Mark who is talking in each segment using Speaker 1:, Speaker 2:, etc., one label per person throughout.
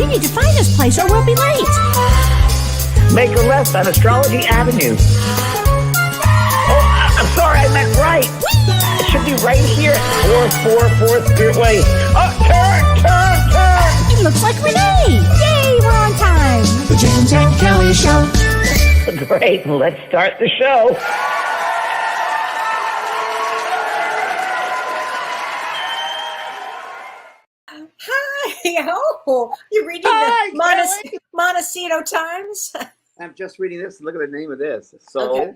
Speaker 1: need to find this place or we'll be late.
Speaker 2: Make a left on Astrology Avenue. Oh, I'm sorry, I meant right. It should be right here. 444 Spearway. Oh, turn.
Speaker 1: It looks like Renee. Yay, we're on time.
Speaker 3: The James and Kellee Show.
Speaker 2: Great, let's start the show.
Speaker 4: Hi, oh, you're reading the Montecito Times?
Speaker 5: I'm just reading this. Look at the name of this. Soul.
Speaker 4: Okay.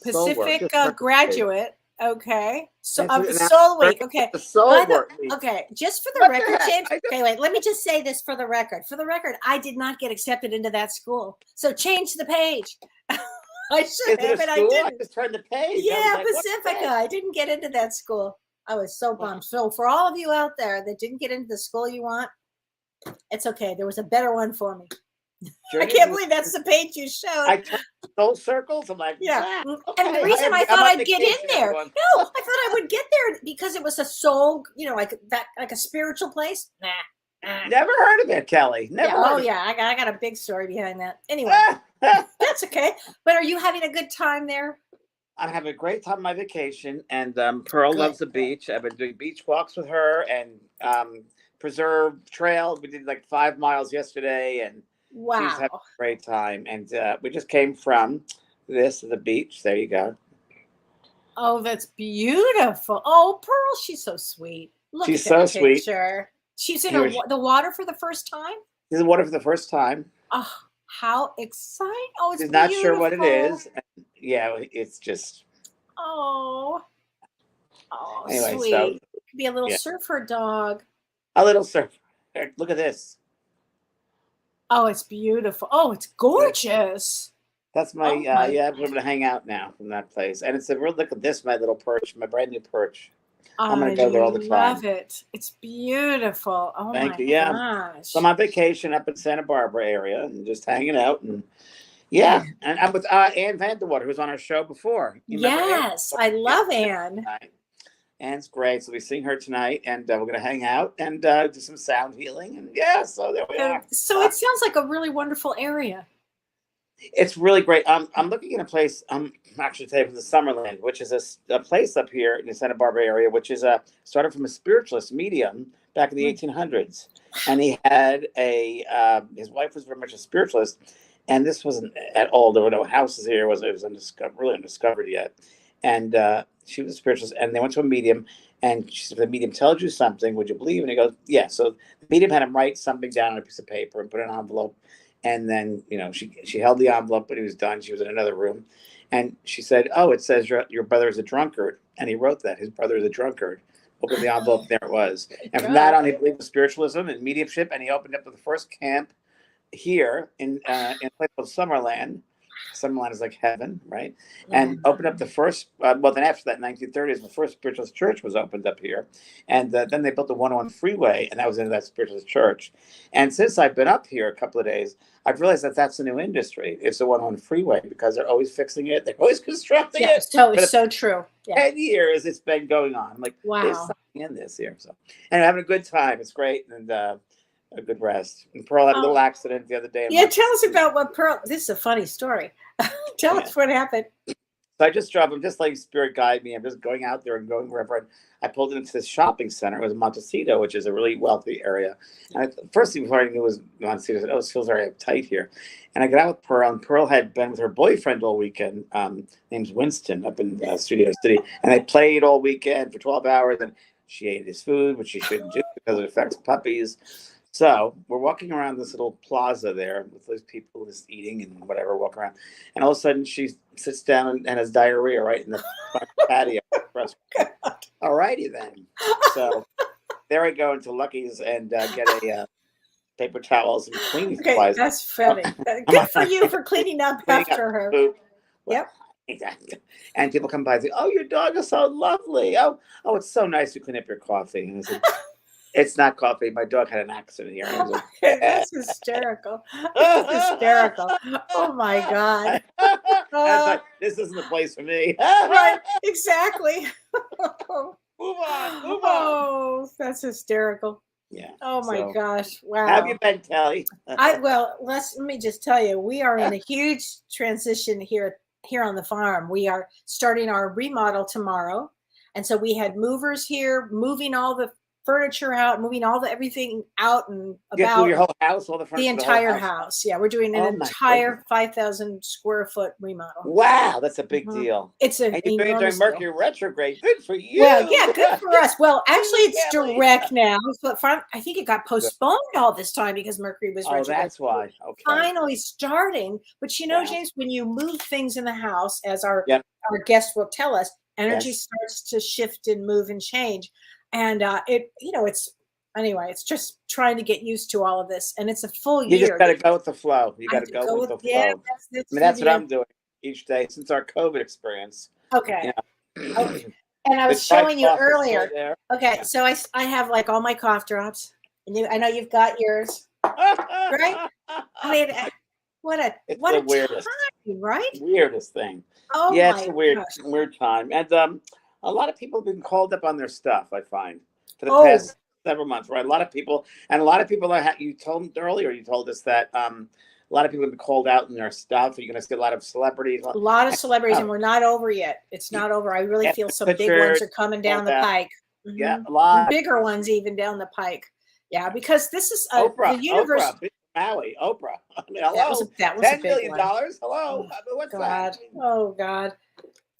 Speaker 4: Pacific
Speaker 5: Work.
Speaker 4: Graduate. Okay. So of the
Speaker 5: It's
Speaker 4: Soul Week. Okay.
Speaker 5: The Soul Work Week.
Speaker 4: Okay. Just for the
Speaker 5: What the
Speaker 4: record,
Speaker 5: heck?
Speaker 4: James. Okay, wait. Let me just say this for the record. For the record, I did not get accepted into that school. So change the page. I should have, but I didn't.
Speaker 5: I just turned the page.
Speaker 4: Yeah, Pacifica. I didn't get into that school. I was so bummed. So for all of you out there that didn't get into the school you want, it's okay. There was a better one for me. I can't believe that's the page you showed.
Speaker 5: I turned soul circles. I'm like,
Speaker 4: yeah.
Speaker 5: Okay.
Speaker 4: And the reason I thought I'd get in there, no, I thought I would get there because it was a soul, like a spiritual place. Nah.
Speaker 5: Never heard of it, Kelly. Never.
Speaker 4: Oh yeah, I got a big story behind that. Anyway, that's okay. But are you having a good time there?
Speaker 5: I'm having a great time on my vacation, and Pearl loves the beach. I've been doing beach walks with her and preserve trail. We did like 5 miles yesterday, and she's having a great time. And we just came from the beach. There you go.
Speaker 4: Oh, that's beautiful. Oh, Pearl, she's so sweet. Look
Speaker 5: She's
Speaker 4: at that
Speaker 5: so sweet.
Speaker 4: picture. She's in the water for the first time?
Speaker 5: She's in the water for the first time.
Speaker 4: Oh, how exciting. Oh, it's
Speaker 5: She's
Speaker 4: beautiful.
Speaker 5: not sure what it is. And yeah, it's just.
Speaker 4: Oh,
Speaker 5: anyway,
Speaker 4: sweet.
Speaker 5: So,
Speaker 4: it could be a little surfer dog.
Speaker 5: A little surfer. Look at this.
Speaker 4: Oh, it's beautiful. Oh, it's gorgeous.
Speaker 5: That's my, we're going to hang out now from that place. And it's a real look at this, my little perch, my brand new perch. I'm going to go there all the time.
Speaker 4: I love it. It's beautiful. Oh,
Speaker 5: Thank you.
Speaker 4: Gosh.
Speaker 5: So I'm on vacation up in Santa Barbara area and just hanging out. And and I'm with Ann Vanderwater, who was on our show before.
Speaker 4: Yes, I love Ann.
Speaker 5: Ann's great. So we sing her tonight, and we're going to hang out and do some sound healing. And so there we are.
Speaker 4: So it sounds like a really wonderful area.
Speaker 5: It's really great. I'm looking at a place. I'm actually today from the Summerland, which is a place up here in the Santa Barbara area, which is started from a spiritualist medium back in the 1800s, and he had his wife was very much a spiritualist, and this wasn't at all. There were no houses here. It was really undiscovered yet, and she was a spiritualist, and they went to a medium, and she said, "The medium tells you something. Would you believe?" And he goes, "Yeah." So the medium had him write something down on a piece of paper and put it in an envelope. And then, she held the envelope, but he was done. She was in another room. And she said, "Oh, it says your brother is a drunkard." And he wrote that. His brother is a drunkard. Opened the envelope, there it was. And from that on, he believed in spiritualism and mediumship. And he opened up the first camp here in a place called Summerland. Summerland is like heaven, right? And opened up the first, then after that, in 1930s, the first spiritualist church was opened up here. And then they built the 101 freeway, and that was into that spiritualist church. And since I've been up here a couple of days, I've realized that that's a new industry. It's the 101 freeway because they're always fixing it. They're always constructing it.
Speaker 4: So it's so true.
Speaker 5: 10 years it's been going on. I'm like, there's something in this here. So, and I'm having a good time. It's great. And a good rest. And Pearl had a little accident the other day.
Speaker 4: Yeah, tell us about what Pearl. This is a funny story. Tell us what happened.
Speaker 5: So I just drove. I'm just letting Spirit guide me. I'm just going out there and going wherever. I pulled into this shopping center. It was Montecito, which is a really wealthy area. And first thing before I knew it was Montecito, I said, "Oh, it feels very tight here." And I got out with Pearl, and Pearl had been with her boyfriend all weekend. Name's Winston, up in Studio City, and they played all weekend for 12 hours. And she ate his food, which she shouldn't do because it affects puppies. So we're walking around this little plaza there with those people just eating and whatever, walk around. And all of a sudden she sits down and has diarrhea right in the patio. All righty then. So there I go into Lucky's and get a paper towels and cleaning supplies.
Speaker 4: That's funny. Good for you for cleaning up after her.
Speaker 5: Poop.
Speaker 4: Yep.
Speaker 5: Exactly. And people come by and say, "Oh, your dog is so lovely. Oh, it's so nice to clean up your coffee." And I said, "It's not coffee. My dog had an accident here." Like,
Speaker 4: that's hysterical. That's hysterical. Oh my God.
Speaker 5: Like, this isn't the place for me.
Speaker 4: Right. Exactly.
Speaker 5: Move on.
Speaker 4: Oh, that's hysterical.
Speaker 5: Yeah.
Speaker 4: Oh my
Speaker 5: So,
Speaker 4: gosh.
Speaker 5: how have
Speaker 4: Wow.
Speaker 5: you been, Kelly?
Speaker 4: Well, let me just tell you, we are in a huge transition here on the farm. We are starting our remodel tomorrow. And so we had movers here moving all the furniture out, moving all the everything out and
Speaker 5: You have to move
Speaker 4: about.
Speaker 5: your whole house, all the
Speaker 4: The
Speaker 5: furniture, the whole
Speaker 4: entire
Speaker 5: house.
Speaker 4: house. Yeah, we're doing an
Speaker 5: Oh my goodness.
Speaker 4: entire 5,000 square foot remodel.
Speaker 5: Wow, that's a big
Speaker 4: Mhm.
Speaker 5: deal.
Speaker 4: It's an
Speaker 5: And you're doing it during
Speaker 4: enormous deal.
Speaker 5: Mercury retrograde. Good for you.
Speaker 4: Well, yeah, good for us. Well, actually,
Speaker 5: Julie
Speaker 4: it's
Speaker 5: Kelly.
Speaker 4: direct now. But I think it got postponed all this time because Mercury was
Speaker 5: Oh,
Speaker 4: retrograde.
Speaker 5: that's why. Okay.
Speaker 4: Finally starting. But you know,
Speaker 5: Wow.
Speaker 4: James, when you move things in the house, as our
Speaker 5: Yep.
Speaker 4: guest will tell us, energy
Speaker 5: Yes.
Speaker 4: starts to shift and move and change. And it's just trying to get used to all of this. And it's a full
Speaker 5: You just
Speaker 4: year.
Speaker 5: got to go with the flow. You
Speaker 4: I
Speaker 5: got
Speaker 4: have
Speaker 5: to
Speaker 4: to
Speaker 5: go
Speaker 4: go
Speaker 5: with
Speaker 4: with,
Speaker 5: the
Speaker 4: yeah,
Speaker 5: flow.
Speaker 4: that's
Speaker 5: I mean, that's what
Speaker 4: the
Speaker 5: I'm doing each day since our COVID experience.
Speaker 4: okay.
Speaker 5: You
Speaker 4: Oh,
Speaker 5: know,
Speaker 4: and I
Speaker 5: the
Speaker 4: was showing you
Speaker 5: cough is still
Speaker 4: earlier.
Speaker 5: there.
Speaker 4: Okay, so I have like all my cough drops, and I know you've got yours, right? I mean, what a
Speaker 5: It's
Speaker 4: what
Speaker 5: the
Speaker 4: a
Speaker 5: weirdest,
Speaker 4: time, right?
Speaker 5: weirdest thing.
Speaker 4: Oh
Speaker 5: Yeah, it's
Speaker 4: my
Speaker 5: a weird,
Speaker 4: gosh!
Speaker 5: weird time, and a lot of people have been called up on their stuff. I find for the
Speaker 4: Oh,
Speaker 5: past several months, right? A lot of people, and a lot of people are. You told earlier. You told us that a lot of people have been called out in their stuff. You're going to see a lot of celebrities.
Speaker 4: a lot of celebrities, and
Speaker 5: Oh,
Speaker 4: we're not over yet. It's not over. I really
Speaker 5: get
Speaker 4: feel
Speaker 5: the
Speaker 4: some big ones
Speaker 5: pictures
Speaker 4: are coming down
Speaker 5: called
Speaker 4: the
Speaker 5: out.
Speaker 4: pike.
Speaker 5: Yeah,
Speaker 4: hmm
Speaker 5: a lot.
Speaker 4: Bigger ones even down the pike. Yeah,
Speaker 5: Yeah.
Speaker 4: because this is the
Speaker 5: Oprah,
Speaker 4: universe.
Speaker 5: Oprah, Big Maui, Oprah. I mean,
Speaker 4: That was
Speaker 5: hello,
Speaker 4: a
Speaker 5: $10
Speaker 4: big
Speaker 5: million.
Speaker 4: one.
Speaker 5: Hello,
Speaker 4: Oh
Speaker 5: I mean, what's that?
Speaker 4: God! Oh God!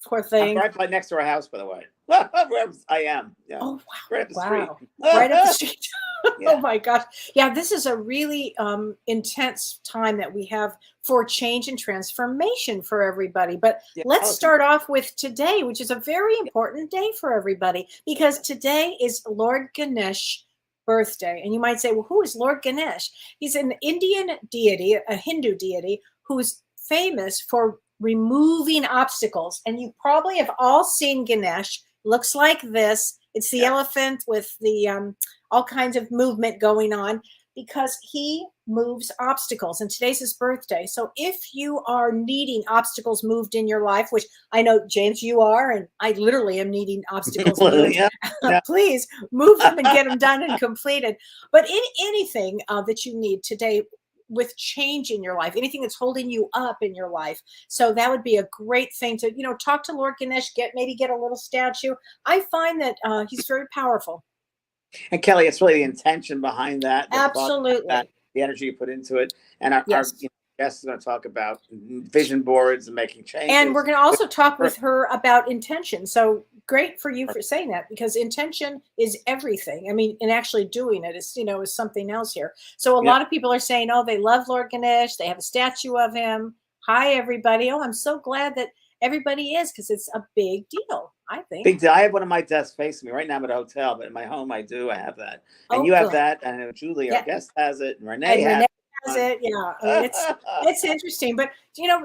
Speaker 4: Poor
Speaker 5: I'm
Speaker 4: thing.
Speaker 5: right by next to our house, by the way. I am. Yeah,
Speaker 4: Oh
Speaker 5: right up the street.
Speaker 4: wow! Right up the street. Oh
Speaker 5: Yeah,
Speaker 4: my gosh. Yeah, this is a really intense time that we have for change and transformation for everybody. But
Speaker 5: yeah.
Speaker 4: let's
Speaker 5: Oh,
Speaker 4: start off with today, which is a very important day for everybody because today is Lord Ganesh birthday. And you might say, well, who is Lord Ganesh? He's an Indian deity, a Hindu deity who's famous for removing obstacles. And you probably have all seen Ganesh. Looks like this. It's the
Speaker 5: yeah.
Speaker 4: elephant with the all kinds of movement going on because he moves obstacles and today's his birthday. So if you are needing obstacles moved in your life, which I know James you are, and I literally am needing obstacles
Speaker 5: Well,
Speaker 4: moved,
Speaker 5: yeah, yeah.
Speaker 4: please move them and get them done and completed. But in anything that you need today with change in your life, anything that's holding you up in your life, so that would be a great thing to talk to Lord Ganesh, maybe get a little statue. I find that he's very powerful.
Speaker 5: And Kelly, it's really the intention behind that, the thought behind that,
Speaker 4: Absolutely.
Speaker 5: the energy you put into it. And our
Speaker 4: Yes.
Speaker 5: guest is going to talk about vision boards and making
Speaker 4: And we're
Speaker 5: changes.
Speaker 4: going to also talk
Speaker 5: Or-
Speaker 4: with her about intention. So great for you for saying that because intention is everything. I mean, and actually doing it is something else here. So a
Speaker 5: Yeah.
Speaker 4: lot of people are saying, oh, they love Lord Ganesh. They have a statue of him. Hi, everybody. Oh, I'm so glad that everybody is because it's a big deal, I think.
Speaker 5: Big deal. I have one of my desks facing me right now. I'm at a hotel, but in my home, I have that. And
Speaker 4: Oh,
Speaker 5: you have
Speaker 4: good.
Speaker 5: that. And I know Julie, our
Speaker 4: Yeah.
Speaker 5: guest, has it. And Renee
Speaker 4: And
Speaker 5: has
Speaker 4: Renee has it. Yeah. I mean, it's interesting. But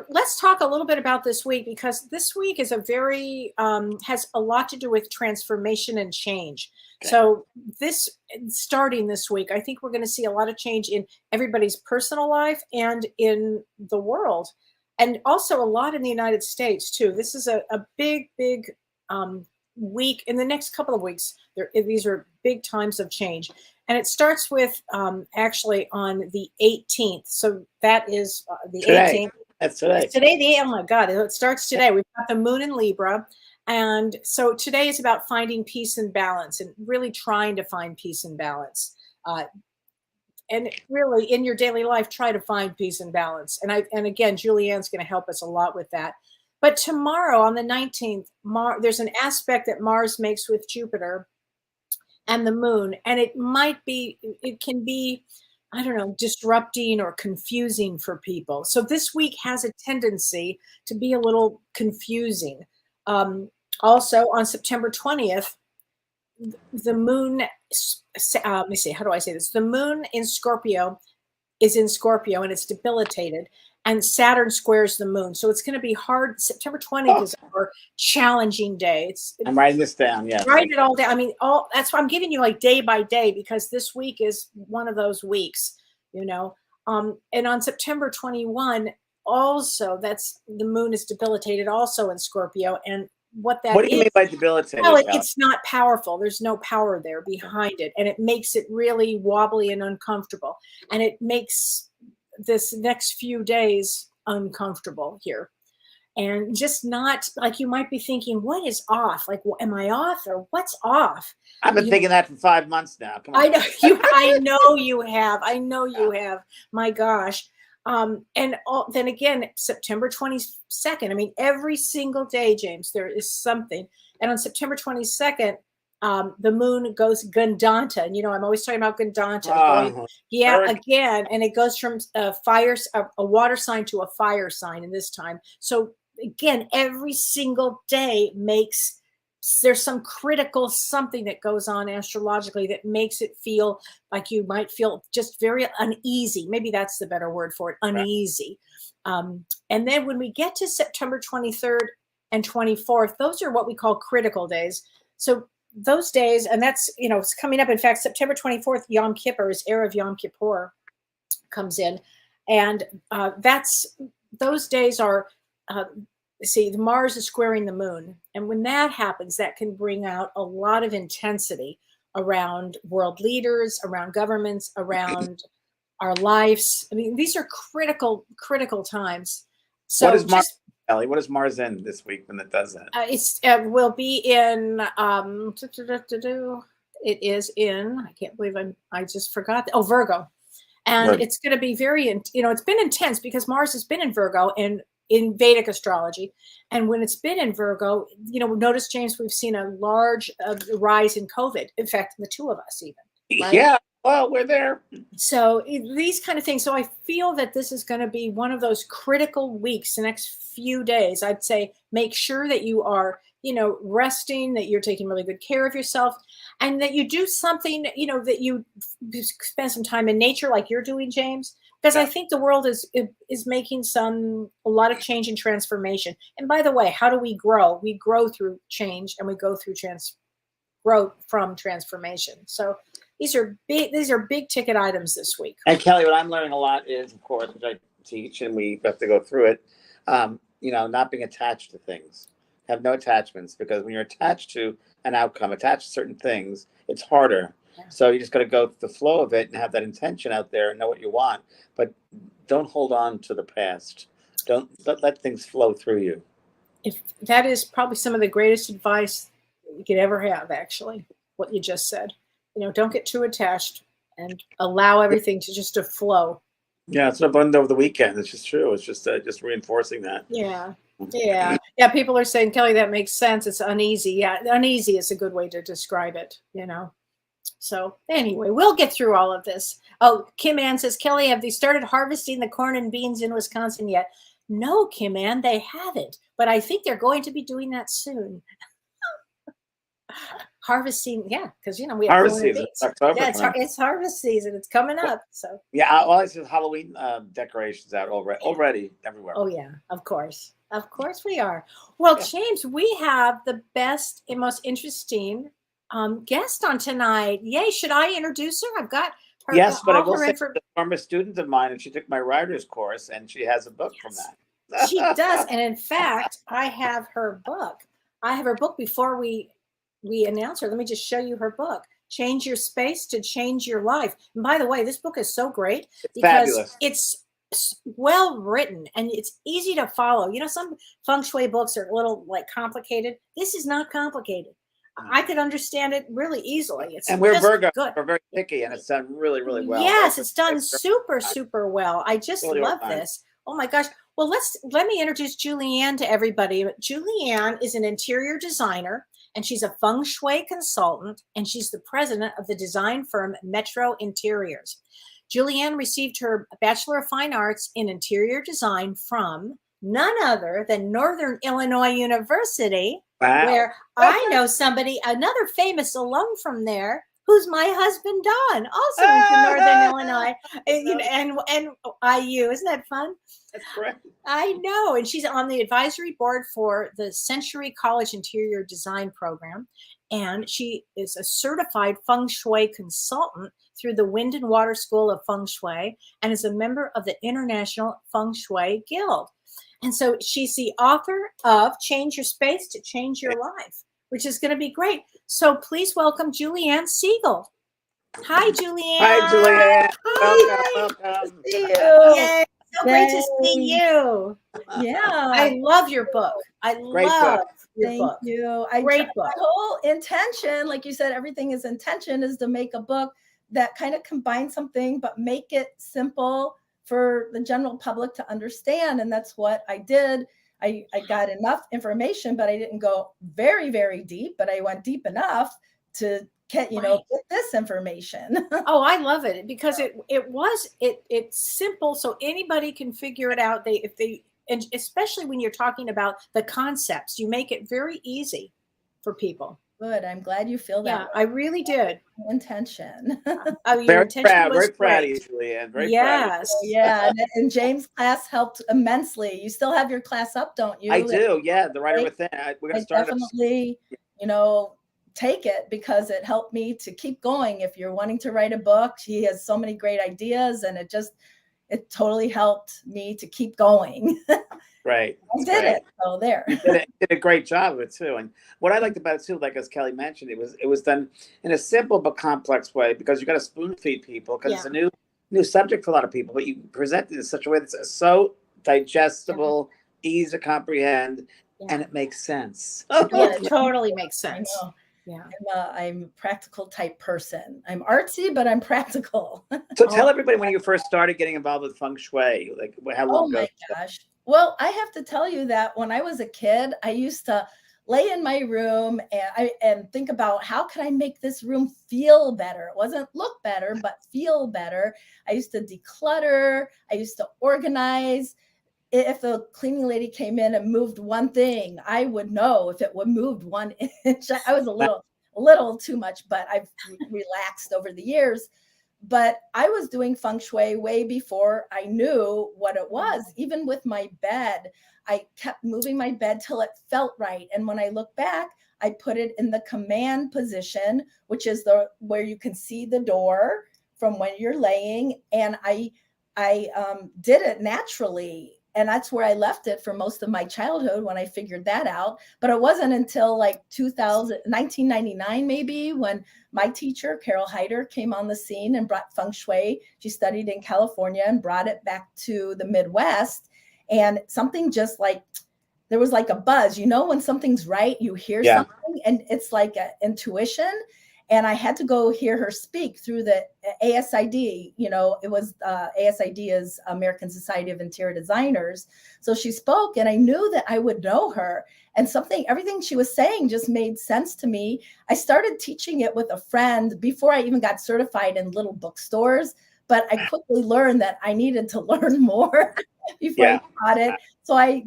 Speaker 4: let's talk a little bit about this week because this week is a very has a lot to do with transformation and change.
Speaker 5: Okay.
Speaker 4: So starting this week, I think we're going to see a lot of change in everybody's personal life and in the world. And also a lot in the United States too. This is a big, big week. In the next couple of weeks, these are big times of change. And it starts with actually on the 18th. So that is the
Speaker 5: Today.
Speaker 4: 18th.
Speaker 5: That's today.
Speaker 4: It's today, oh my God, it starts today. We've got the moon in Libra. And so today is about finding peace and balance and really trying to find peace and balance. And really in your daily life, try to find peace and balance. And again, Julie Ann's going to help us a lot with that. But tomorrow on the 19th, there's an aspect that Mars makes with Jupiter and the moon. And it can be, I don't know, disrupting or confusing for people. So this week has a tendency to be a little confusing. Also on September 20th, the moon, let me see, how do I say this? The moon is in Scorpio and it's debilitated, and Saturn squares the moon. So it's going to be hard. September 20th is our challenging day.
Speaker 5: I'm writing this down. Yeah.
Speaker 4: Write it all down. I mean, that's why I'm giving you like day by day because this week is one of those weeks, And on September 21, also the moon is debilitated also in Scorpio, and what that
Speaker 5: What do you
Speaker 4: is.
Speaker 5: mean by debilitating?
Speaker 4: Well,
Speaker 5: Kelly?
Speaker 4: it's not powerful. There's no power there behind it. And it makes it really wobbly and uncomfortable. And it makes this next few days uncomfortable here. And just not like you might be thinking, what is off? Like, am I off or what's off?
Speaker 5: I've been thinking that for 5 months now. Come on.
Speaker 4: I know you. I know you have. I know you have. My gosh. Then again, September 22nd. I mean, every single day, James, there is something. And on September 22nd, the moon goes Gandanta. And, I'm always talking about Gandanta. Again. And it goes from a water sign to a fire sign in this time. So again, every single day there's some critical something that goes on astrologically that makes it feel like you might feel just very uneasy. Maybe that's the better word for it, uneasy. And then when we get to September 23rd and 24th, those are what we call critical days. So those days, and that's, it's coming up. In fact, September 24th, Yom Kippur is Erev Yom Kippur comes in. And those days are, the Mars is squaring the moon. And when that happens, that can bring out a lot of intensity around world leaders, around governments, around our lives. I mean, these are critical times. So
Speaker 5: what is Mars, Kelly? What is Mars in this week when it does that?
Speaker 4: It will be in, it is in, I can't believe I just forgot. Virgo. And it's going to be it's been intense because Mars has been in Virgo and in Vedic astrology. And when it's been in Virgo, notice, James, we've seen a large rise in COVID. In fact, the two of us even. Right?
Speaker 5: Yeah, well, we're there.
Speaker 4: So these kind of things. So I feel that this is going to be one of those critical weeks, the next few days. I'd say make sure that you are, resting, that you're taking really good care of yourself, and that you do something, that you spend some time in nature like you're doing, James. Because I think the world is making a lot of change and transformation. And by the way, how do we grow? We grow through change, and we go through growth from transformation. So these are big ticket items this week.
Speaker 5: And Kelly, what I'm learning a lot is, of course, which I teach, and we have to go through it. Not being attached to things. Have no attachments, because when you're attached to an outcome, attached to certain things, it's harder. Yeah. So you just got to go with the flow of it and have that intention out there and know what you want, but don't hold on to the past. Don't let things flow through you.
Speaker 4: If that is probably some of the greatest advice you could ever have, actually, what you just said. Don't get too attached and allow everything to flow. Yeah,
Speaker 5: it's what I've learned over the weekend. It's just true. It's just reinforcing that.
Speaker 4: Yeah. People are saying, Kelly, that makes sense. It's uneasy. Yeah, uneasy is a good way to describe it. So anyway, we'll get through all of this. Oh, Kim Ann says, Kelly, have they started harvesting the corn and beans in Wisconsin yet? No, Kim Ann, they haven't. But I think they're going to be doing that soon. Harvesting, because we have
Speaker 5: harvest season. October,
Speaker 4: it's harvest season. It's coming up. So
Speaker 5: I see Halloween decorations out already everywhere.
Speaker 4: Oh yeah, of course we are. Well, James, we have the best and most interesting guest on tonight. Yay! Should I introduce her? I've got her.
Speaker 5: Yes, but I will say she's a former student of mine, and she took my writer's course, and she has a book from that.
Speaker 4: She does, and in fact, I have her book. Before we announce her. Let me just show you her book, Change Your Space to Change Your Life. And by the way, this book is so great because
Speaker 5: fabulous.
Speaker 4: It's well written and it's easy to follow. Some Feng Shui books are a little complicated. This is not complicated. I could understand it really easily.
Speaker 5: And we're Virgo. Good. We're very picky, and it's done really, really well.
Speaker 4: Yes, it's done super well. I just love this. Oh my gosh. Well, let me introduce Julie Ann to everybody. Julie Ann is an interior designer, and she's a Feng Shui consultant, and she's the president of the design firm Metro Interiors. Julie Ann received her Bachelor of Fine Arts in Interior Design from none other than Northern Illinois University, where I know another famous alum from there, who's my husband, Don, also went to Northern Illinois, and IU. Isn't that fun?
Speaker 5: That's great.
Speaker 4: I know. And she's on the advisory board for the Century College Interior Design Program. And she is a certified Feng Shui consultant through the Wind and Water School of Feng Shui and is a member of the International Feng Shui Guild. And so she's the author of Change Your Space to Change Your Life, which is going to be great. So please welcome Julie Ann Segal. Hi, Julie Ann.
Speaker 5: Hi, Julie Ann.
Speaker 4: Hi.
Speaker 5: Welcome.
Speaker 1: See you.
Speaker 4: Yay. So great to see you.
Speaker 1: Yeah.
Speaker 4: I love your book. I
Speaker 5: Great
Speaker 4: love
Speaker 5: book.
Speaker 4: your
Speaker 1: Thank
Speaker 4: book.
Speaker 1: you.
Speaker 4: Great
Speaker 1: My
Speaker 4: book.
Speaker 1: whole intention, like you said, everything is intention, is to make a book that kind of combines something, but make it simple for the general public to understand. And that's what I did. I got enough information, but I didn't go very, very deep, but I went deep enough to get, get this information.
Speaker 4: Oh, I love it because it's simple, so anybody can figure it out. And especially when you're talking about the concepts, you make it very easy for people.
Speaker 1: Good. I'm glad you feel that.
Speaker 4: Yeah, I really did.
Speaker 1: Intention.
Speaker 4: Oh, your
Speaker 5: Very
Speaker 4: intention
Speaker 5: proud.
Speaker 4: was
Speaker 5: Very proud of
Speaker 4: great.
Speaker 5: you, Julie Ann. Very
Speaker 4: Yes.
Speaker 1: Yeah, and James' class helped immensely. You still have your class up, don't you?
Speaker 5: I do. Yeah, the writer
Speaker 1: Right?
Speaker 5: within. We're gonna
Speaker 1: I
Speaker 5: start.
Speaker 1: definitely, take it because it helped me to keep going. If you're wanting to write a book, he has so many great ideas, and it totally helped me to keep going.
Speaker 5: Right.
Speaker 1: I did it. So there.
Speaker 5: You did a great job of it too. And what I liked about it too, like as Kelly mentioned, it was done in a simple but complex way because you got to spoon feed people because it's a new subject for a lot of people. But you present it in such a way that's so digestible, easy to comprehend, and it makes sense.
Speaker 4: Yeah, it totally makes sense. Yeah,
Speaker 1: I'm a practical type person. I'm artsy, but I'm practical.
Speaker 5: So tell everybody when you first started getting involved with Feng Shui, like how long ago?
Speaker 1: Oh my gosh. Well, I have to tell you that when I was a kid, I used to lay in my room and think about how can I make this room feel better. It wasn't look better, but feel better. I used to declutter. I used to organize. If the cleaning lady came in and moved one thing, I would know if it would moved 1 inch. I was a little too much, but I've relaxed over the years. But I was doing Feng Shui way before I knew what it was. Even with my bed, I kept moving my bed till it felt right. And when I look back, I put it in the command position, which is where you can see the door from when you're laying. And I did it naturally. And that's where I left it for most of my childhood when I figured that out. But it wasn't until like 1999, maybe, when my teacher, Carol Heider, came on the scene and brought Feng Shui. She studied in California and brought it back to the Midwest. And something just like, there was like a buzz, when something's right, you hear something, and it's like an intuition. And I had to go hear her speak through the ASID. It was ASID is American Society of Interior Designers. So she spoke, and I knew that I would know her. And everything she was saying just made sense to me. I started teaching it with a friend before I even got certified in little bookstores. But I quickly learned that I needed to learn more before I taught it. So I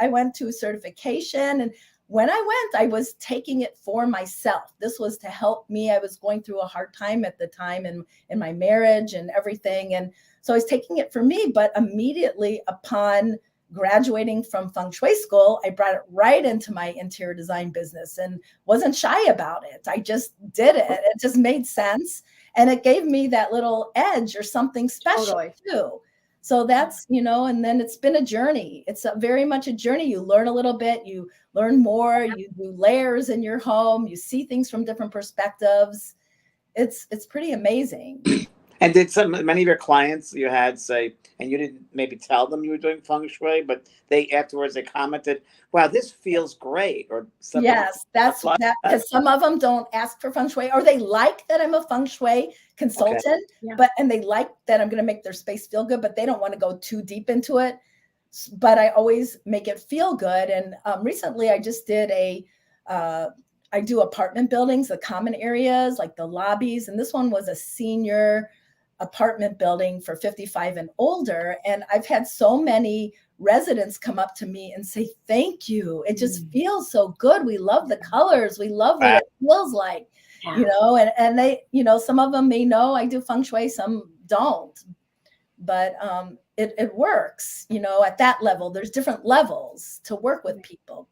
Speaker 1: went to certification, and when I went, I was taking it for myself. This was to help me. I was going through a hard time at the time in my marriage and everything. And so I was taking it for me, but immediately upon graduating from Feng Shui school, I brought it right into my interior design business and wasn't shy about it. I just did it. It just made sense. And it gave me that little edge or something special too. So that's, and then it's been a journey. It's very much a journey. You learn a little bit, you learn more, you do layers in your home, you see things from different perspectives. It's pretty amazing.
Speaker 5: And did many of your clients you had say, and you didn't maybe tell them you were doing Feng Shui, but afterwards they commented, wow, this feels great, or something?
Speaker 1: Yes, that's that, because some of them don't ask for Feng Shui, or they like that I'm a Feng Shui consultant, and they like that I'm going to make their space feel good, but they don't want to go too deep into it. But I always make it feel good. And recently I just did I do apartment buildings, the common areas, like the lobbies. And this one was a senior apartment building for 55 and older. And I've had so many residents come up to me and say, thank you. It just feels so good. We love the colors. We love what it feels like, and they, some of them may know I do Feng Shui, some don't, but it works, at that level. There's different levels to work with people.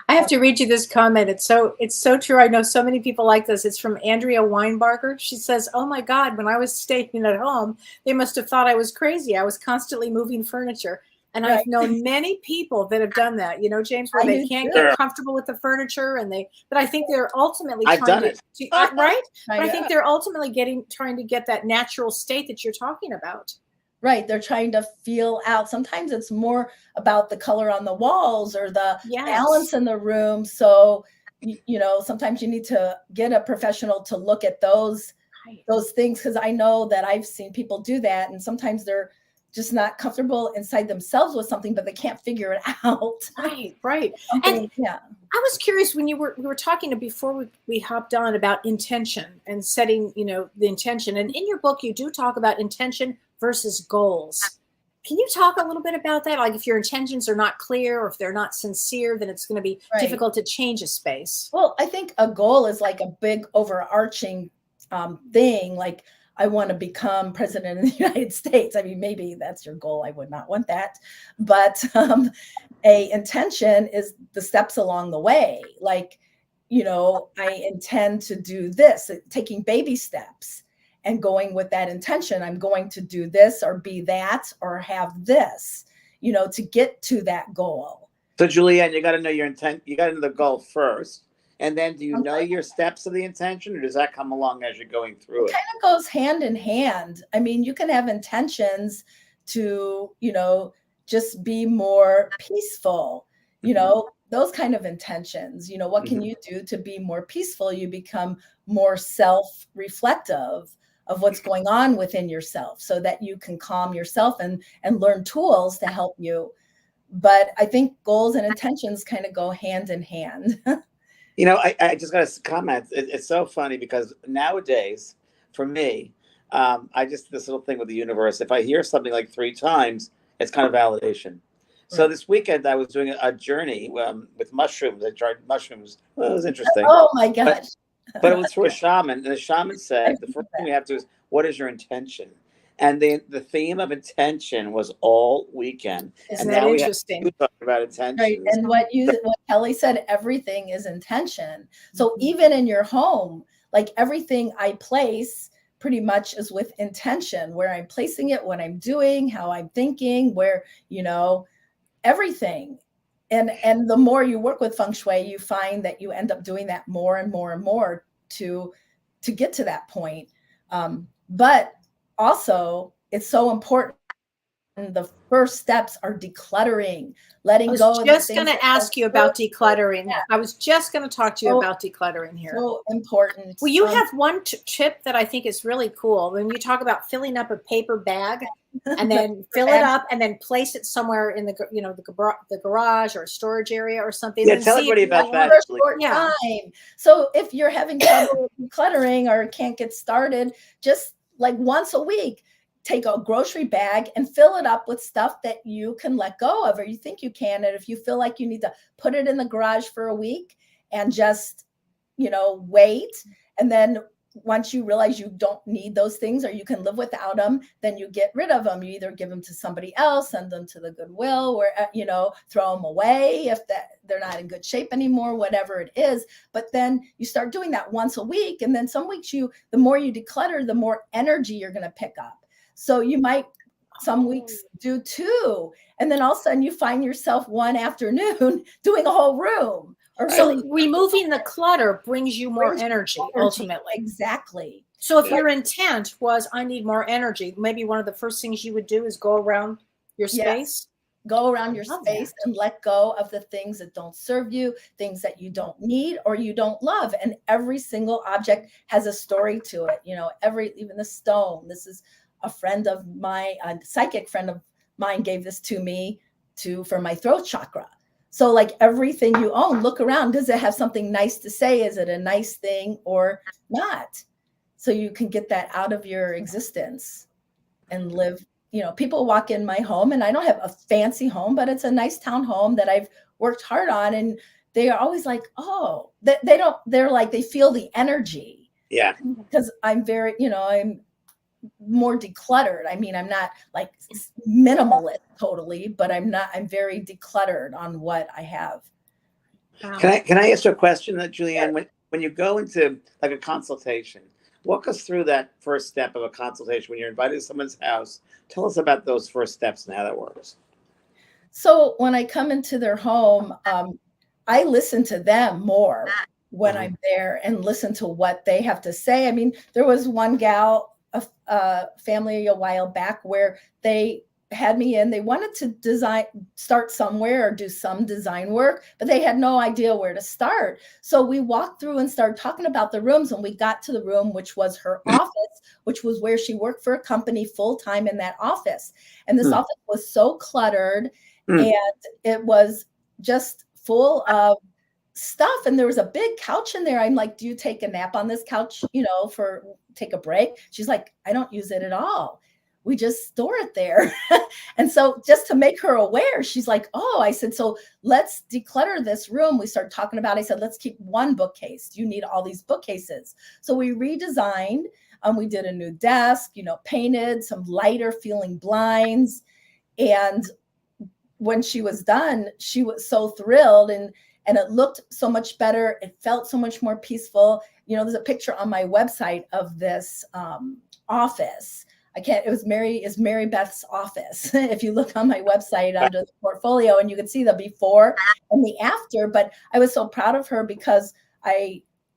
Speaker 4: I have to read you this comment. It's so true. I know so many people like this. It's from Andrea Weinbarger. She says, oh my God, when I was staying at home, they must have thought I was crazy. I was constantly moving furniture. And
Speaker 1: Right.
Speaker 4: I've known many people that have done that, you know, James, where
Speaker 1: I
Speaker 4: they
Speaker 1: do
Speaker 4: can't
Speaker 1: too.
Speaker 4: get comfortable with the furniture but I think they're ultimately
Speaker 5: I've
Speaker 4: trying
Speaker 5: done it.
Speaker 4: right? But I
Speaker 1: Right.
Speaker 4: think they're ultimately trying to get that natural state that you're talking about.
Speaker 1: Right. They're trying to feel out. Sometimes it's more about the color on the walls or the balance
Speaker 4: Yes.
Speaker 1: in the room. So, you know, sometimes you need to get a professional to look at those
Speaker 4: Right.
Speaker 1: things, because I know that I've seen people do that, and sometimes they're just not comfortable inside themselves with something, but they can't figure it out.
Speaker 4: Right. And
Speaker 1: Yeah.
Speaker 4: I was curious when we were talking before we hopped on about intention and setting, you know, the intention. And in your book, you do talk about intention versus goals. Can you talk a little bit about that? Like if your intentions are not clear or if they're not sincere, then it's going to be
Speaker 1: Right.
Speaker 4: difficult to change a space.
Speaker 1: Well, I think a goal is like a big overarching thing. Like, I want to become president of the United States. I mean, maybe that's your goal. I would not want that. But a intention is the steps along the way. Like, you know, I intend to do this, taking baby steps and going with that intention. I'm going to do this or be that or have this, you know, to get to that goal.
Speaker 5: So, Julie Ann, you got to know your intent. You got to know the goal first. And then do you know your steps of the intention, or does that come along as you're going through it?
Speaker 1: Kind of goes hand in hand. I mean, you can have intentions to, you know, just be more peaceful, you know, those kind of intentions. You know, what can you do to be more peaceful? You become more self-reflective of what's going on within yourself so that you can calm yourself and learn tools to help you. But I think goals and intentions kind of go hand in hand.
Speaker 5: You know, I just got to comment. It's so funny because nowadays, for me, this little thing with the universe. If I hear something like 3 times, it's kind of validation. So this weekend I was doing a journey with mushrooms. I tried mushrooms. Well, it was interesting.
Speaker 1: Oh my gosh.
Speaker 5: But it was through a shaman, and the shaman said the first thing we have to do is, what is your intention? And the theme of intention was all weekend.
Speaker 4: Isn't
Speaker 5: and
Speaker 4: that
Speaker 5: now
Speaker 4: interesting?
Speaker 5: we talk about intentions.
Speaker 1: Right. And what Kellee said, everything is intention. So even in your home, like everything I place pretty much is with intention, where I'm placing it, what I'm doing, how I'm thinking, where, you know, everything. And the more you work with Feng Shui, you find that you end up doing that more and more and more to get to that point. But also, it's so important. The first steps are decluttering, letting go.
Speaker 4: I was just going to ask you about decluttering. Yeah. I was just going to talk to you about decluttering here.
Speaker 1: So important.
Speaker 4: Well, you have one tip that I think is really cool. When you talk about filling up a paper bag and then fill it up and then place it somewhere in the, you know, the garage or storage area or something.
Speaker 5: Yeah, tell everybody about that.
Speaker 1: Time. So if you're having trouble decluttering or can't get started, just like once a week, take a grocery bag and fill it up with stuff that you can let go of, or you think you can. And if you feel like you need to put it in the garage for a week and just, you know, wait. And then once you realize you don't need those things or you can live without them, then you get rid of them. You either give them to somebody else, send them to the Goodwill, or, you know, throw them away if they're not in good shape anymore, whatever it is. But then you start doing that once a week. And then some weeks the more you declutter, the more energy you're going to pick up. So you might some weeks do 2, and then all of a sudden you find yourself one afternoon doing a whole room.
Speaker 4: So removing the clutter brings you more energy, ultimately.
Speaker 1: Exactly.
Speaker 4: So if your intent was, I need more energy, maybe one of the first things you would do is go around your space.
Speaker 1: Go around your space and let go of the things that don't serve you, things that you don't need or you don't love. And every single object has a story to it. You know, even the stone. This is a friend of mine, a psychic friend of mine gave this to me for my throat chakra. So like everything you own, look around. Does it have something nice to say? Is it a nice thing or not? So you can get that out of your existence and live. You know, people walk in my home and I don't have a fancy home, but it's a nice town home that I've worked hard on. And they are always like, oh, they're like, they feel the energy.
Speaker 5: Yeah.
Speaker 1: Because I'm very, you know, I'm more decluttered. I mean, I'm not like minimalist totally, but I'm very decluttered on what I have.
Speaker 4: Wow.
Speaker 5: Can I ask you a question, Julie Ann? When you go into like a consultation, walk us through that first step of a consultation when you're invited to someone's house. Tell us about those first steps and how that works.
Speaker 1: So when I come into their home, I listen to them more when I'm there and listen to what they have to say. I mean, there was one gal, a family a while back where they had me in. They wanted to start somewhere or do some design work, but they had no idea where to start. So we walked through and started talking about the rooms, and we got to the room, which was her office, which was where she worked for a company full time in that office. And this office was so cluttered, and it was just full of stuff. And there was a big couch in there. I'm like, do you take a nap on this couch, take a break? She's like, I don't use it at all. We just store it there. And so just to make her aware, she's like, oh, I said, so let's declutter this room. We started talking about, I said, let's keep one bookcase. You need all these bookcases. So we redesigned. We did a new desk, painted some lighter feeling blinds. And when she was done, she was so thrilled, and it looked so much better. It felt so much more peaceful. There's a picture on my website of this office. It's Mary Beth's office. If you look on my website under the portfolio, and you can see the before and the after. But I was so proud of her because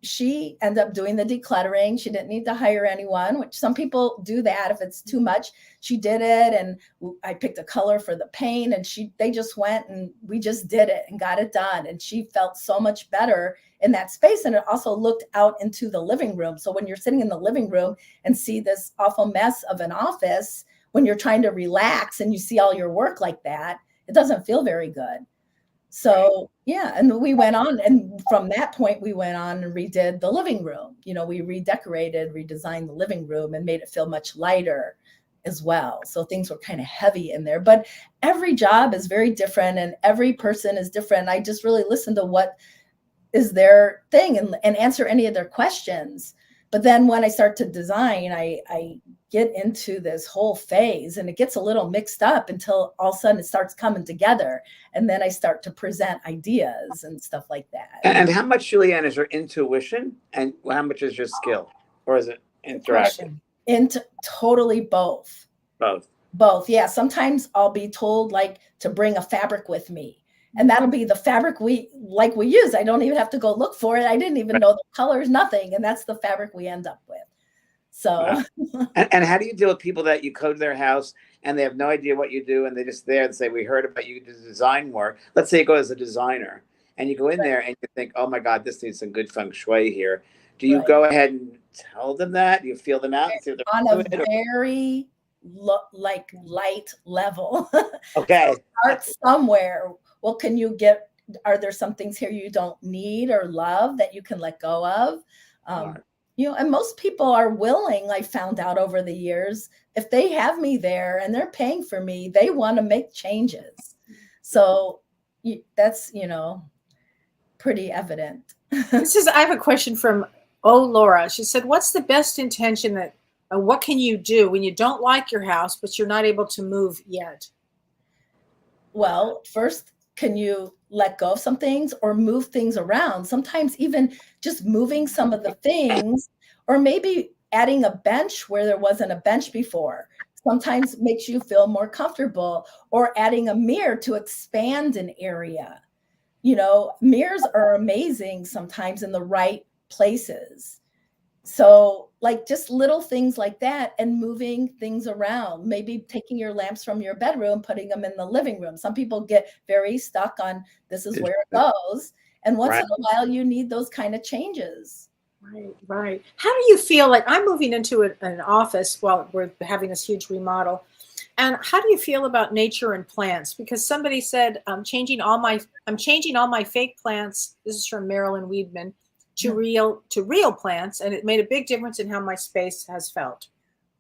Speaker 1: she ended up doing the decluttering. She didn't need to hire anyone, which some people do that if it's too much. She did it, and I picked a color for the paint, and they just went and we just did it and got it done. And she felt so much better in that space. And it also looked out into the living room. So when you're sitting in the living room and see this awful mess of an office, when you're trying to relax and you see all your work like that, it doesn't feel very good. So yeah, and we went on, and from that point we went on and redid the living room. We redecorated, redesigned the living room and made it feel much lighter as well. So things were kind of heavy in there, but every job is very different and every person is different. I just really listen to what is their thing and answer any of their questions. But then when I start to design, I get into this whole phase, and it gets a little mixed up until all of a sudden it starts coming together. And then I start to present ideas and stuff like that.
Speaker 5: And how much, Julie Ann, is your intuition, and how much is your skill, or is it interactive?
Speaker 1: Totally both. Both. Yeah. Sometimes I'll be told to bring a fabric with me, and that'll be the fabric we use. I don't even have to go look for it. I didn't even know the colors, nothing. And that's the fabric we end up with. So,
Speaker 5: and how do you deal with people that you code their house and they have no idea what you do, and they're just there and say, we heard about you do design work. Let's say you go as a designer and you go in there and you think, oh my God, this needs some good feng shui here. Do you go ahead and tell them that? Do you feel them out? And see if
Speaker 1: on a very light level.
Speaker 5: Okay.
Speaker 1: So start somewhere. Well, are there some things here you don't need or love that you can let go of? And most people are willing, I found out over the years, if they have me there and they're paying for me, they want to make changes. So that's, pretty evident.
Speaker 4: I have a question from Laura. She said, what's the best intention what can you do when you don't like your house, but you're not able to move yet?
Speaker 1: Well, first, can you let go of some things or move things around? Sometimes even just moving some of the things, or maybe adding a bench where there wasn't a bench before, sometimes makes you feel more comfortable, or adding a mirror to expand an area. Mirrors are amazing sometimes in the right places. So just little things like that, and moving things around, maybe taking your lamps from your bedroom, putting them in the living room. Some people get very stuck on this is where it goes. And once in a while, you need those kind of changes.
Speaker 4: Right. How do you feel I'm moving into an office while we're having this huge remodel? And how do you feel about nature and plants? Because somebody said, I'm changing all my fake plants. This is from Marilyn Weedman. To real plants, and it made a big difference in how my space has felt.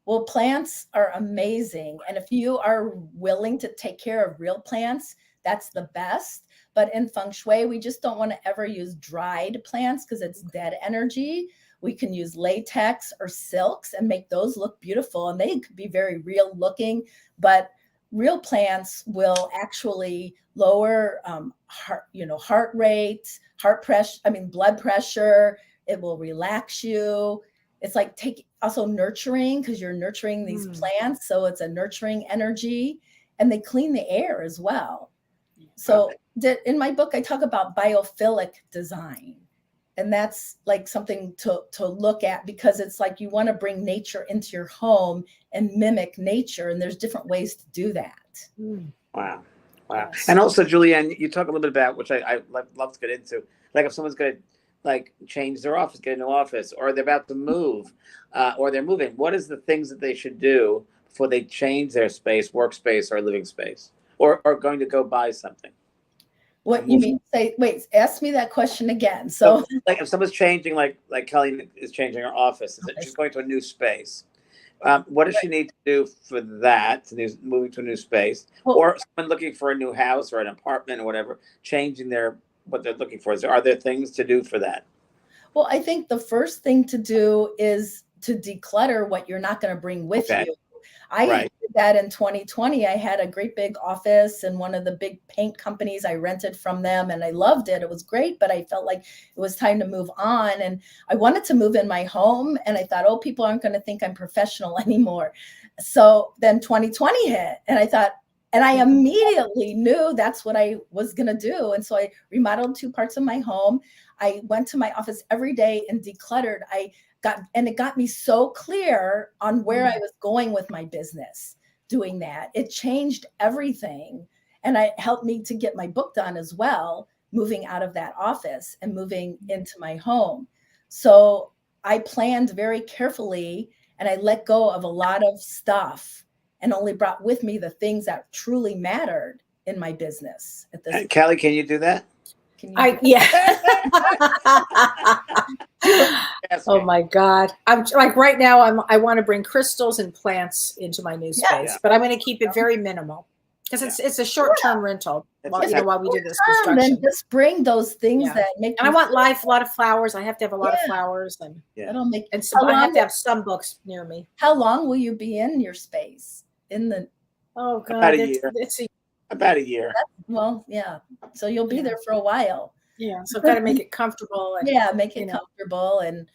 Speaker 1: Well, plants are amazing, and if you are willing to take care of real plants, that's the best. But in feng shui, we just don't want to ever use dried plants because it's dead energy. We can use latex or silks and make those look beautiful, and they could be very real looking, but real plants will actually lower heart rate, blood pressure. It will relax you. It's also nurturing, because you're nurturing these plants. So it's a nurturing energy, and they clean the air as well. So in my book, I talk about biophilic design. And that's like something to look at, because it's like you want to bring nature into your home and mimic nature. And there's different ways to do that.
Speaker 5: Wow. Wow.
Speaker 4: Yes.
Speaker 5: And also, Julie Ann, you talk a little bit about, which I love to get into, like if someone's going to like change their office, get a new office, or they're about to move, or they're moving, what is the things that they should do before they change their space, workspace, or living space, or going to go buy something?
Speaker 1: What you mean? Wait, ask me that question again. So
Speaker 5: like if someone's changing, like Kellee is changing her office, she's going to a new space. What does she need to do for that, moving to a new space? Or someone looking for a new house or an apartment or whatever, changing what they're looking for. Are there things to do for that?
Speaker 1: Well, I think the first thing to do is to declutter what you're not going to bring with you. I did that in 2020. I had a great big office in one of the big paint companies. I rented from them and I loved it. It was great, but I felt like it was time to move on. And I wanted to move in my home. And I thought, oh, people aren't going to think I'm professional anymore. So then 2020 hit and I thought, and I immediately knew that's what I was going to do. And so I remodeled 2 parts of my home. I went to my office every day and decluttered. It got me so clear on where I was going with my business doing that. It changed everything. And it helped me to get my book done as well, moving out of that office and moving into my home. So I planned very carefully and I let go of a lot of stuff and only brought with me the things that truly mattered in my business at this point.
Speaker 5: Kellee, can you do that?
Speaker 4: Oh my God. I'm like right now I want to bring crystals and plants into my new space, but I'm going to keep it very minimal because it's a short-term rental while we do this construction.
Speaker 1: Then just bring those things that make
Speaker 4: and I want a lot of flowers. I have to have a lot of flowers and
Speaker 1: that'll make
Speaker 4: I have to have some books near me.
Speaker 1: How long will you be in your space?
Speaker 4: Oh God,
Speaker 5: about a year. About a year.
Speaker 1: Well, yeah. So you'll be there for a while.
Speaker 4: Yeah. So I've got to make it comfortable. And,
Speaker 1: make it comfortable. And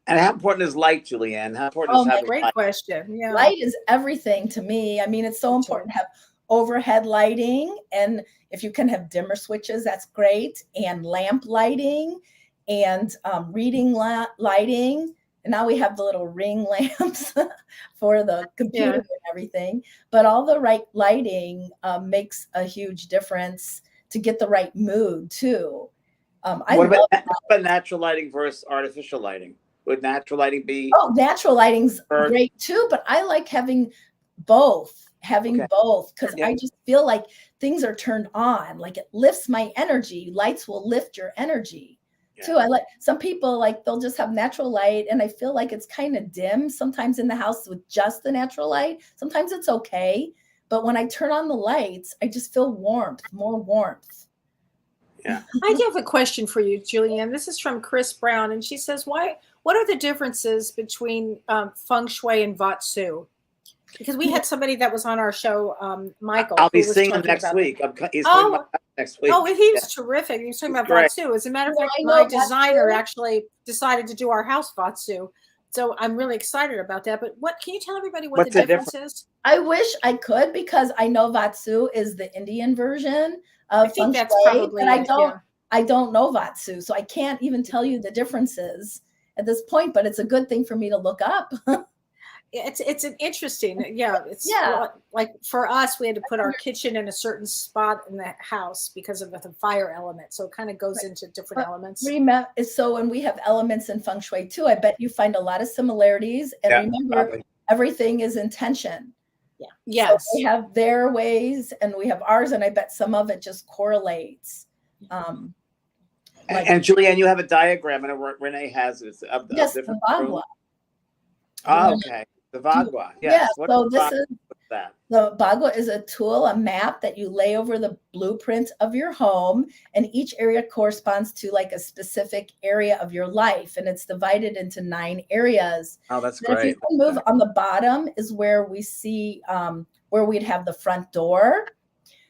Speaker 5: how important is light, Julie Ann? How important is having
Speaker 4: great
Speaker 5: light?
Speaker 4: question. Yeah.
Speaker 1: Light is everything to me. I mean, it's so important to have overhead lighting. And if you can have dimmer switches, that's great. And lamp lighting and reading lighting. And now we have the little ring lamps for the computer and everything. But all the right lighting makes a huge difference to get the right mood too.
Speaker 5: What about natural lighting versus artificial lighting? Would natural lighting be?
Speaker 1: Oh, natural lighting's great too, but I like having both. Because I just feel like things are turned on. Like it lifts my energy. Lights will lift your energy. Too. I like some people they'll just have natural light and I feel like it's kind of dim sometimes in the house with just the natural light. Sometimes it's okay, but when I turn on the lights, I just feel more warmth.
Speaker 5: Yeah.
Speaker 4: I do have a question for you, Julie Ann. This is from Chris Brown and she says, what are the differences between Feng Shui and Vatsu? Because we had somebody that was on our show, Michael.
Speaker 5: I'll be seeing him next week. He's next week.
Speaker 4: Oh, he was terrific. He was talking about Vatsu. As a matter of fact, my designer actually decided to do our house Vatsu. So I'm really excited about that. But can you tell everybody what the difference is?
Speaker 1: I wish I could because I know Vatsu is the Indian version of
Speaker 4: I think that's
Speaker 1: Feng Shui,
Speaker 4: probably
Speaker 1: but I don't know Vatsu. So I can't even tell you the differences at this point, but it's a good thing for me to look up.
Speaker 4: It's an interesting, like for us, we had to put our kitchen in a certain spot in the house because of the fire element. So it kind of goes into different elements.
Speaker 1: So when we have elements in Feng Shui too, I bet you find a lot of similarities. And remember, everything is intention.
Speaker 4: Yeah. Yes.
Speaker 1: So they have their ways and we have ours. And I bet some of it just correlates.
Speaker 5: And Julie Ann, you have a diagram and Renee has it.
Speaker 1: Yes, the Bagua.
Speaker 5: Oh, okay. The Bagua. Yes.
Speaker 1: So this is that. The Bagua is a tool, a map that you lay over the blueprint of your home, and each area corresponds to like a specific area of your life, and it's divided into 9 areas.
Speaker 5: Oh, that's
Speaker 1: great. If you can move on the bottom is where we see where we'd have the front door.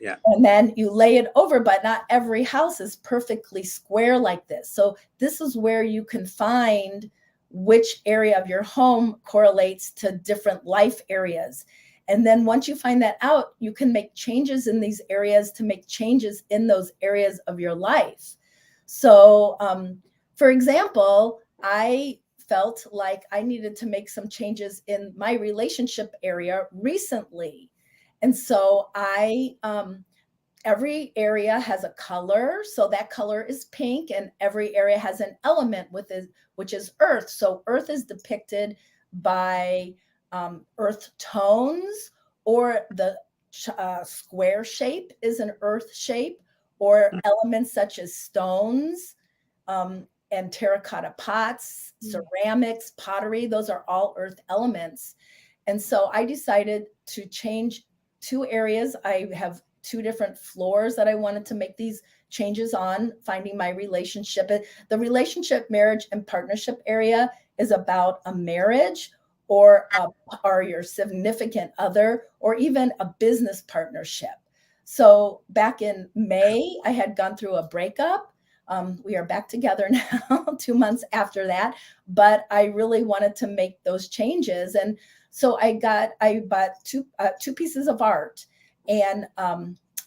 Speaker 5: Yeah.
Speaker 1: And then you lay it over, but not every house is perfectly square like this. So this is where you can find which area of your home correlates to different life areas. And then once you find that out, you can make changes in these areas to make changes in those areas of your life. So, for example, I felt like I needed to make some changes in my relationship area recently. And so every area has a color. So that color is pink, and every area has an element with it, which is earth. So earth is depicted by earth tones, or the square shape is an earth shape, or elements such as stones, and terracotta pots, ceramics, pottery. Those are all earth elements. And so I decided to change 2 areas. I have 2 different floors that I wanted to make these changes on, finding my relationship. The relationship, marriage, and partnership area is about a marriage, or your significant other, or even a business partnership. So back in May, I had gone through a breakup. We are back together now, 2 months after that, but I really wanted to make those changes. And so I bought two pieces of art, and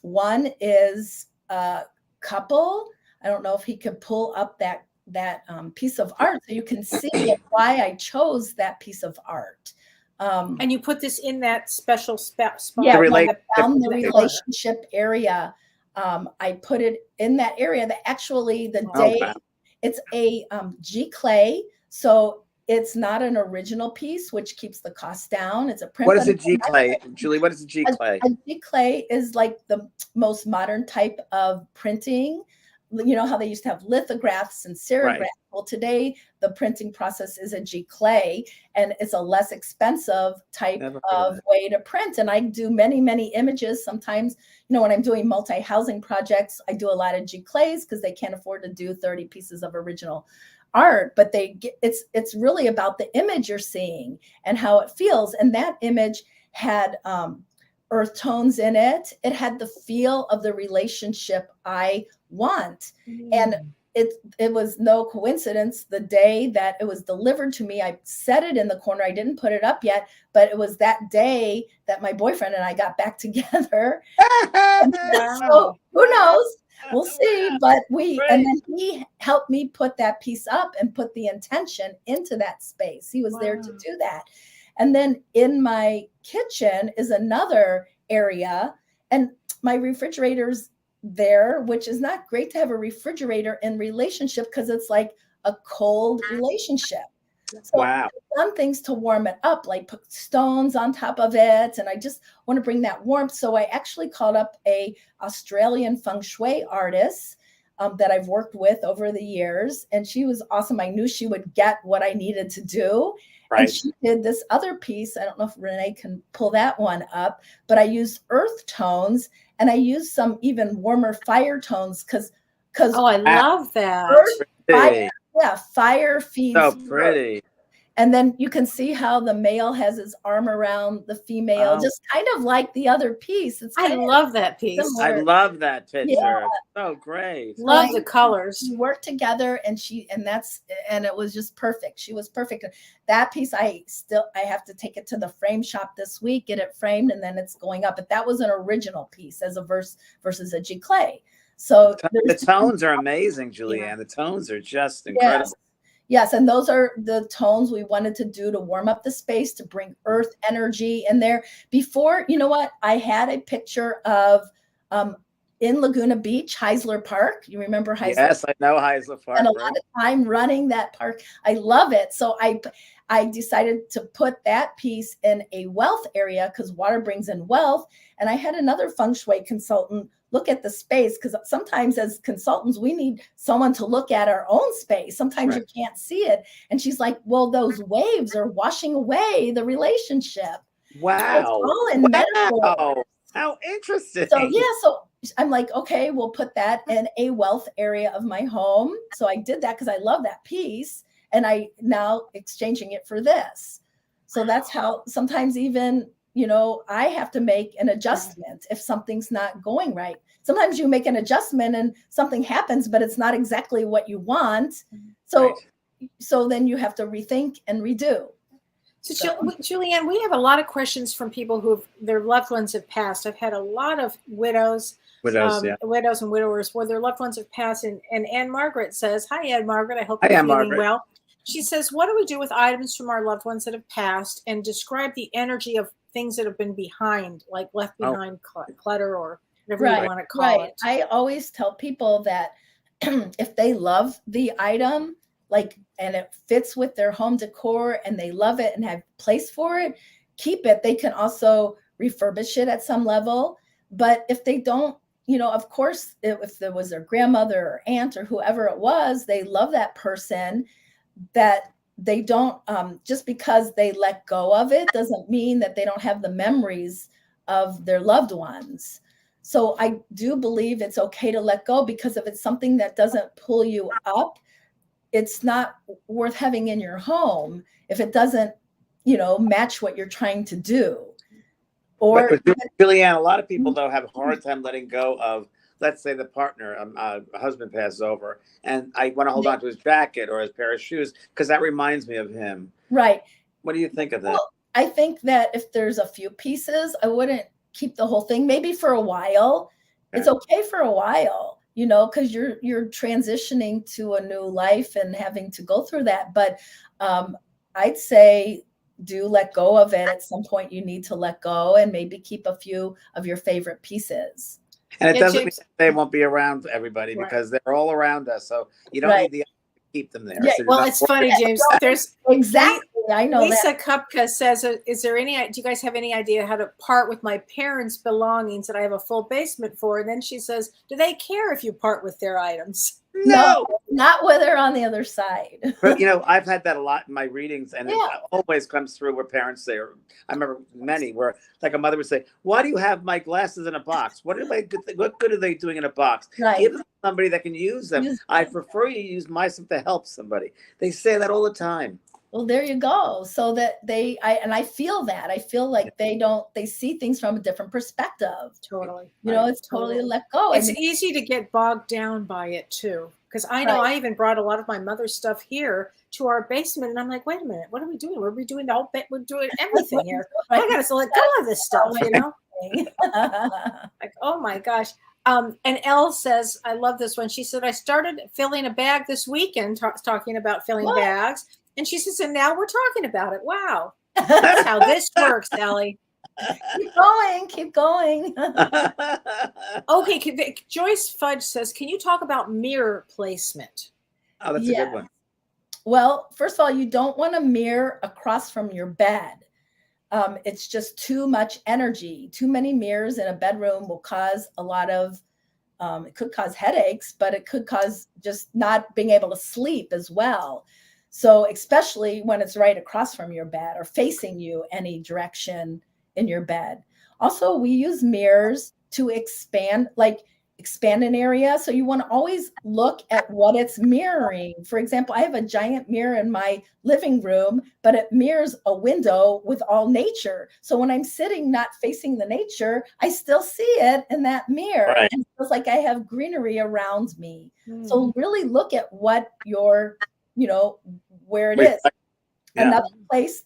Speaker 1: one is a couple. I don't know if he could pull up that piece of art so you can see why I chose that piece of art.
Speaker 4: And you put this in that special spot.
Speaker 1: Yeah,
Speaker 5: around
Speaker 1: the relationship area. I put it in that area. That actually the day,
Speaker 5: wow.
Speaker 1: It's a G clay, so it's not an original piece, which keeps the cost down. It's a print.
Speaker 5: What is a G clay, Julie? What is a G clay?
Speaker 1: A G clay is like the most modern type of printing. You know how they used to have lithographs and serigraphs. Right. Well, today the printing process is a G clay, and it's a less expensive type of way to print. And I do many, many images. Sometimes, when I'm doing multi-housing projects, I do a lot of G clays because they can't afford to do 30 pieces of original art. But it's really about the image you're seeing and how it feels. And that image had earth tones in it. It had the feel of the relationship I want. And it was no coincidence. The day that it was delivered to me, I set it in the corner. I didn't put it up yet, but it was that day that my boyfriend and I got back together. So who knows? We'll see. But and then he helped me put that piece up and put the intention into that space. He was there to do that. And then in my kitchen is another area, and my refrigerator's there, which is not great to have a refrigerator in relationship because it's like a cold relationship. So I've done things to warm it up, like put stones on top of it, and I just want to bring that warmth. So I actually called up a Australian Feng Shui artist that I've worked with over the years, and she was awesome. I knew she would get what I needed to do. Right. And she did this other piece. I don't know if Renee can pull that one up, but I used earth tones, and I used some even warmer fire tones because
Speaker 4: I love that.
Speaker 1: Fire feeds.
Speaker 5: So pretty.
Speaker 1: Earth. And then you can see how the male has his arm around the female, just kind of like the other piece.
Speaker 4: I love that piece.
Speaker 5: I love that picture.
Speaker 1: Yeah.
Speaker 5: So great.
Speaker 4: Love the colors.
Speaker 1: We worked together, and it was just perfect. She was perfect. That piece, I have to take it to the frame shop this week, get it framed, and then it's going up. But that was an original piece as a versus a G clay. So
Speaker 5: the tones are amazing, Julie Ann. The tones are just incredible.
Speaker 1: Yes, and those are the tones we wanted to do to warm up the space, to bring earth energy in there. Before, you know what? I had a picture of in Laguna Beach, Heisler Park. You remember Heisler?
Speaker 5: Yes, I know Heisler Park.
Speaker 1: And a lot of time running that park. I love it. So I decided to put that piece in a wealth area because water brings in wealth. And I had another feng shui consultant look at the space, because sometimes as consultants, we need someone to look at our own space. Sometimes you can't see it. And she's like, well, those waves are washing away the relationship.
Speaker 5: Wow.
Speaker 1: So it's all in metaphor.
Speaker 5: How interesting.
Speaker 1: So I'm like, okay, we'll put that in a wealth area of my home. So I did that because I love that piece. And I now exchanging it for this. So that's how sometimes even, I have to make an adjustment if something's not going right. Sometimes you make an adjustment and something happens, but it's not exactly what you want. So then you have to rethink and redo.
Speaker 4: So, Julianne, we have a lot of questions from people who their loved ones have passed. I've had a lot of widows and widowers where their loved ones have passed. And Anne Margaret says, "Hi, Anne Margaret. I hope you're feeling well." She says, "What do we do with items from our loved ones that have passed, and describe the energy of things that have been behind, like left behind clutter or whatever you want to call it?"
Speaker 1: I always tell people that if they love the item, like, and it fits with their home decor and they love it and have place for it, keep it. They can also refurbish it at some level. But if they don't, of course, if there was their grandmother or aunt or whoever it was, they love that person, that they don't, just because they let go of it doesn't mean that they don't have the memories of their loved ones. So I do believe it's okay to let go, because if it's something that doesn't pull you up, it's not worth having in your home if it doesn't, match what you're trying to do. Or
Speaker 5: Julianne, a lot of people though have a hard time letting go of, let's say the partner, a husband passes over, and I want to hold on to his jacket or his pair of shoes because that reminds me of him.
Speaker 1: Right.
Speaker 5: What do you think of that?
Speaker 1: Well, I think that if there's a few pieces, I wouldn't keep the whole thing. Maybe for a while. Okay. It's okay for a while, because you're transitioning to a new life and having to go through that. But I'd say do let go of it. At some point you need to let go and maybe keep a few of your favorite pieces.
Speaker 5: And it doesn't mean they won't be around everybody, because they're all around us. So you don't need the keep them there.
Speaker 4: Yeah,
Speaker 5: so
Speaker 4: well, it's funny, James. There's
Speaker 1: exactly. I know
Speaker 4: Lisa Kupka says, "Is there any? Do you guys have any idea how to part with my parents' belongings that I have a full basement for?" And then she says, "Do they care if you part with their items?"
Speaker 1: No, not when they're on the other side.
Speaker 5: But I've had that a lot in my readings, and it always comes through where parents say, or I remember many where, like, a mother would say, "Why do you have my glasses in a box? What good are they doing in a box?
Speaker 1: Right.
Speaker 5: Give them to somebody that can use them. I prefer you use my stuff to help somebody." They say that all the time.
Speaker 1: Well, there you go. So that I feel that. I feel like they see things from a different perspective.
Speaker 4: Totally.
Speaker 1: It's totally let go.
Speaker 4: It's easy to get bogged down by it too. Because I know I even brought a lot of my mother's stuff here to our basement, and I'm like, wait a minute, what are we doing? We're doing the whole bit. We're doing everything here. I got to let go of this stuff, Like, oh my gosh. And Elle says, I love this one. She said, "I started filling a bag this weekend," talking about filling bags. And she says, "And now we're talking about it." Wow. That's how this works, Ellie.
Speaker 1: Keep going.
Speaker 4: Okay, Joyce Fudge says, "Can you talk about mirror placement?"
Speaker 5: Oh, that's a good one.
Speaker 1: Well, first of all, you don't want a mirror across from your bed. It's just too much energy. Too many mirrors in a bedroom will cause a lot of, it could cause headaches, but it could cause just not being able to sleep as well. So especially when it's right across from your bed or facing you any direction in your bed. Also, we use mirrors to expand an area. So you want to always look at what it's mirroring. For example, I have a giant mirror in my living room, but it mirrors a window with all nature. So when I'm sitting not facing the nature, I still see it in that mirror. Right. And it feels like I have greenery around me. So really look at what your where it is. Yeah. Another place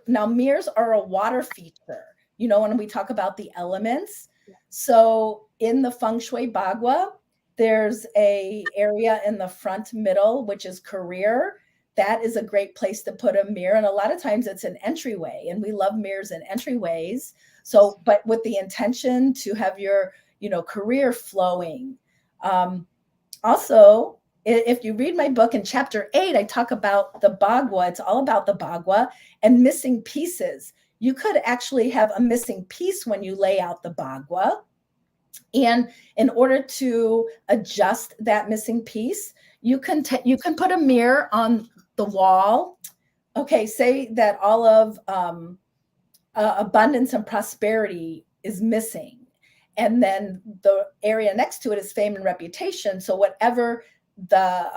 Speaker 1: now mirrors are a water feature, when we talk about the elements. Yeah. So in the Feng Shui Bagua, there's a area in the front middle, which is career. That is a great place to put a mirror. And a lot of times it's an entryway, and we love mirrors in entryways. So, but with the intention to have your, career flowing. Also, if you read my book in chapter 8, I talk about the Bagua. It's all about the Bagua and missing pieces. You could actually have a missing piece when you lay out the Bagua. And in order to adjust that missing piece, you can put a mirror on the wall. Okay, say that all of abundance and prosperity is missing. And then the area next to it is fame and reputation. So whatever the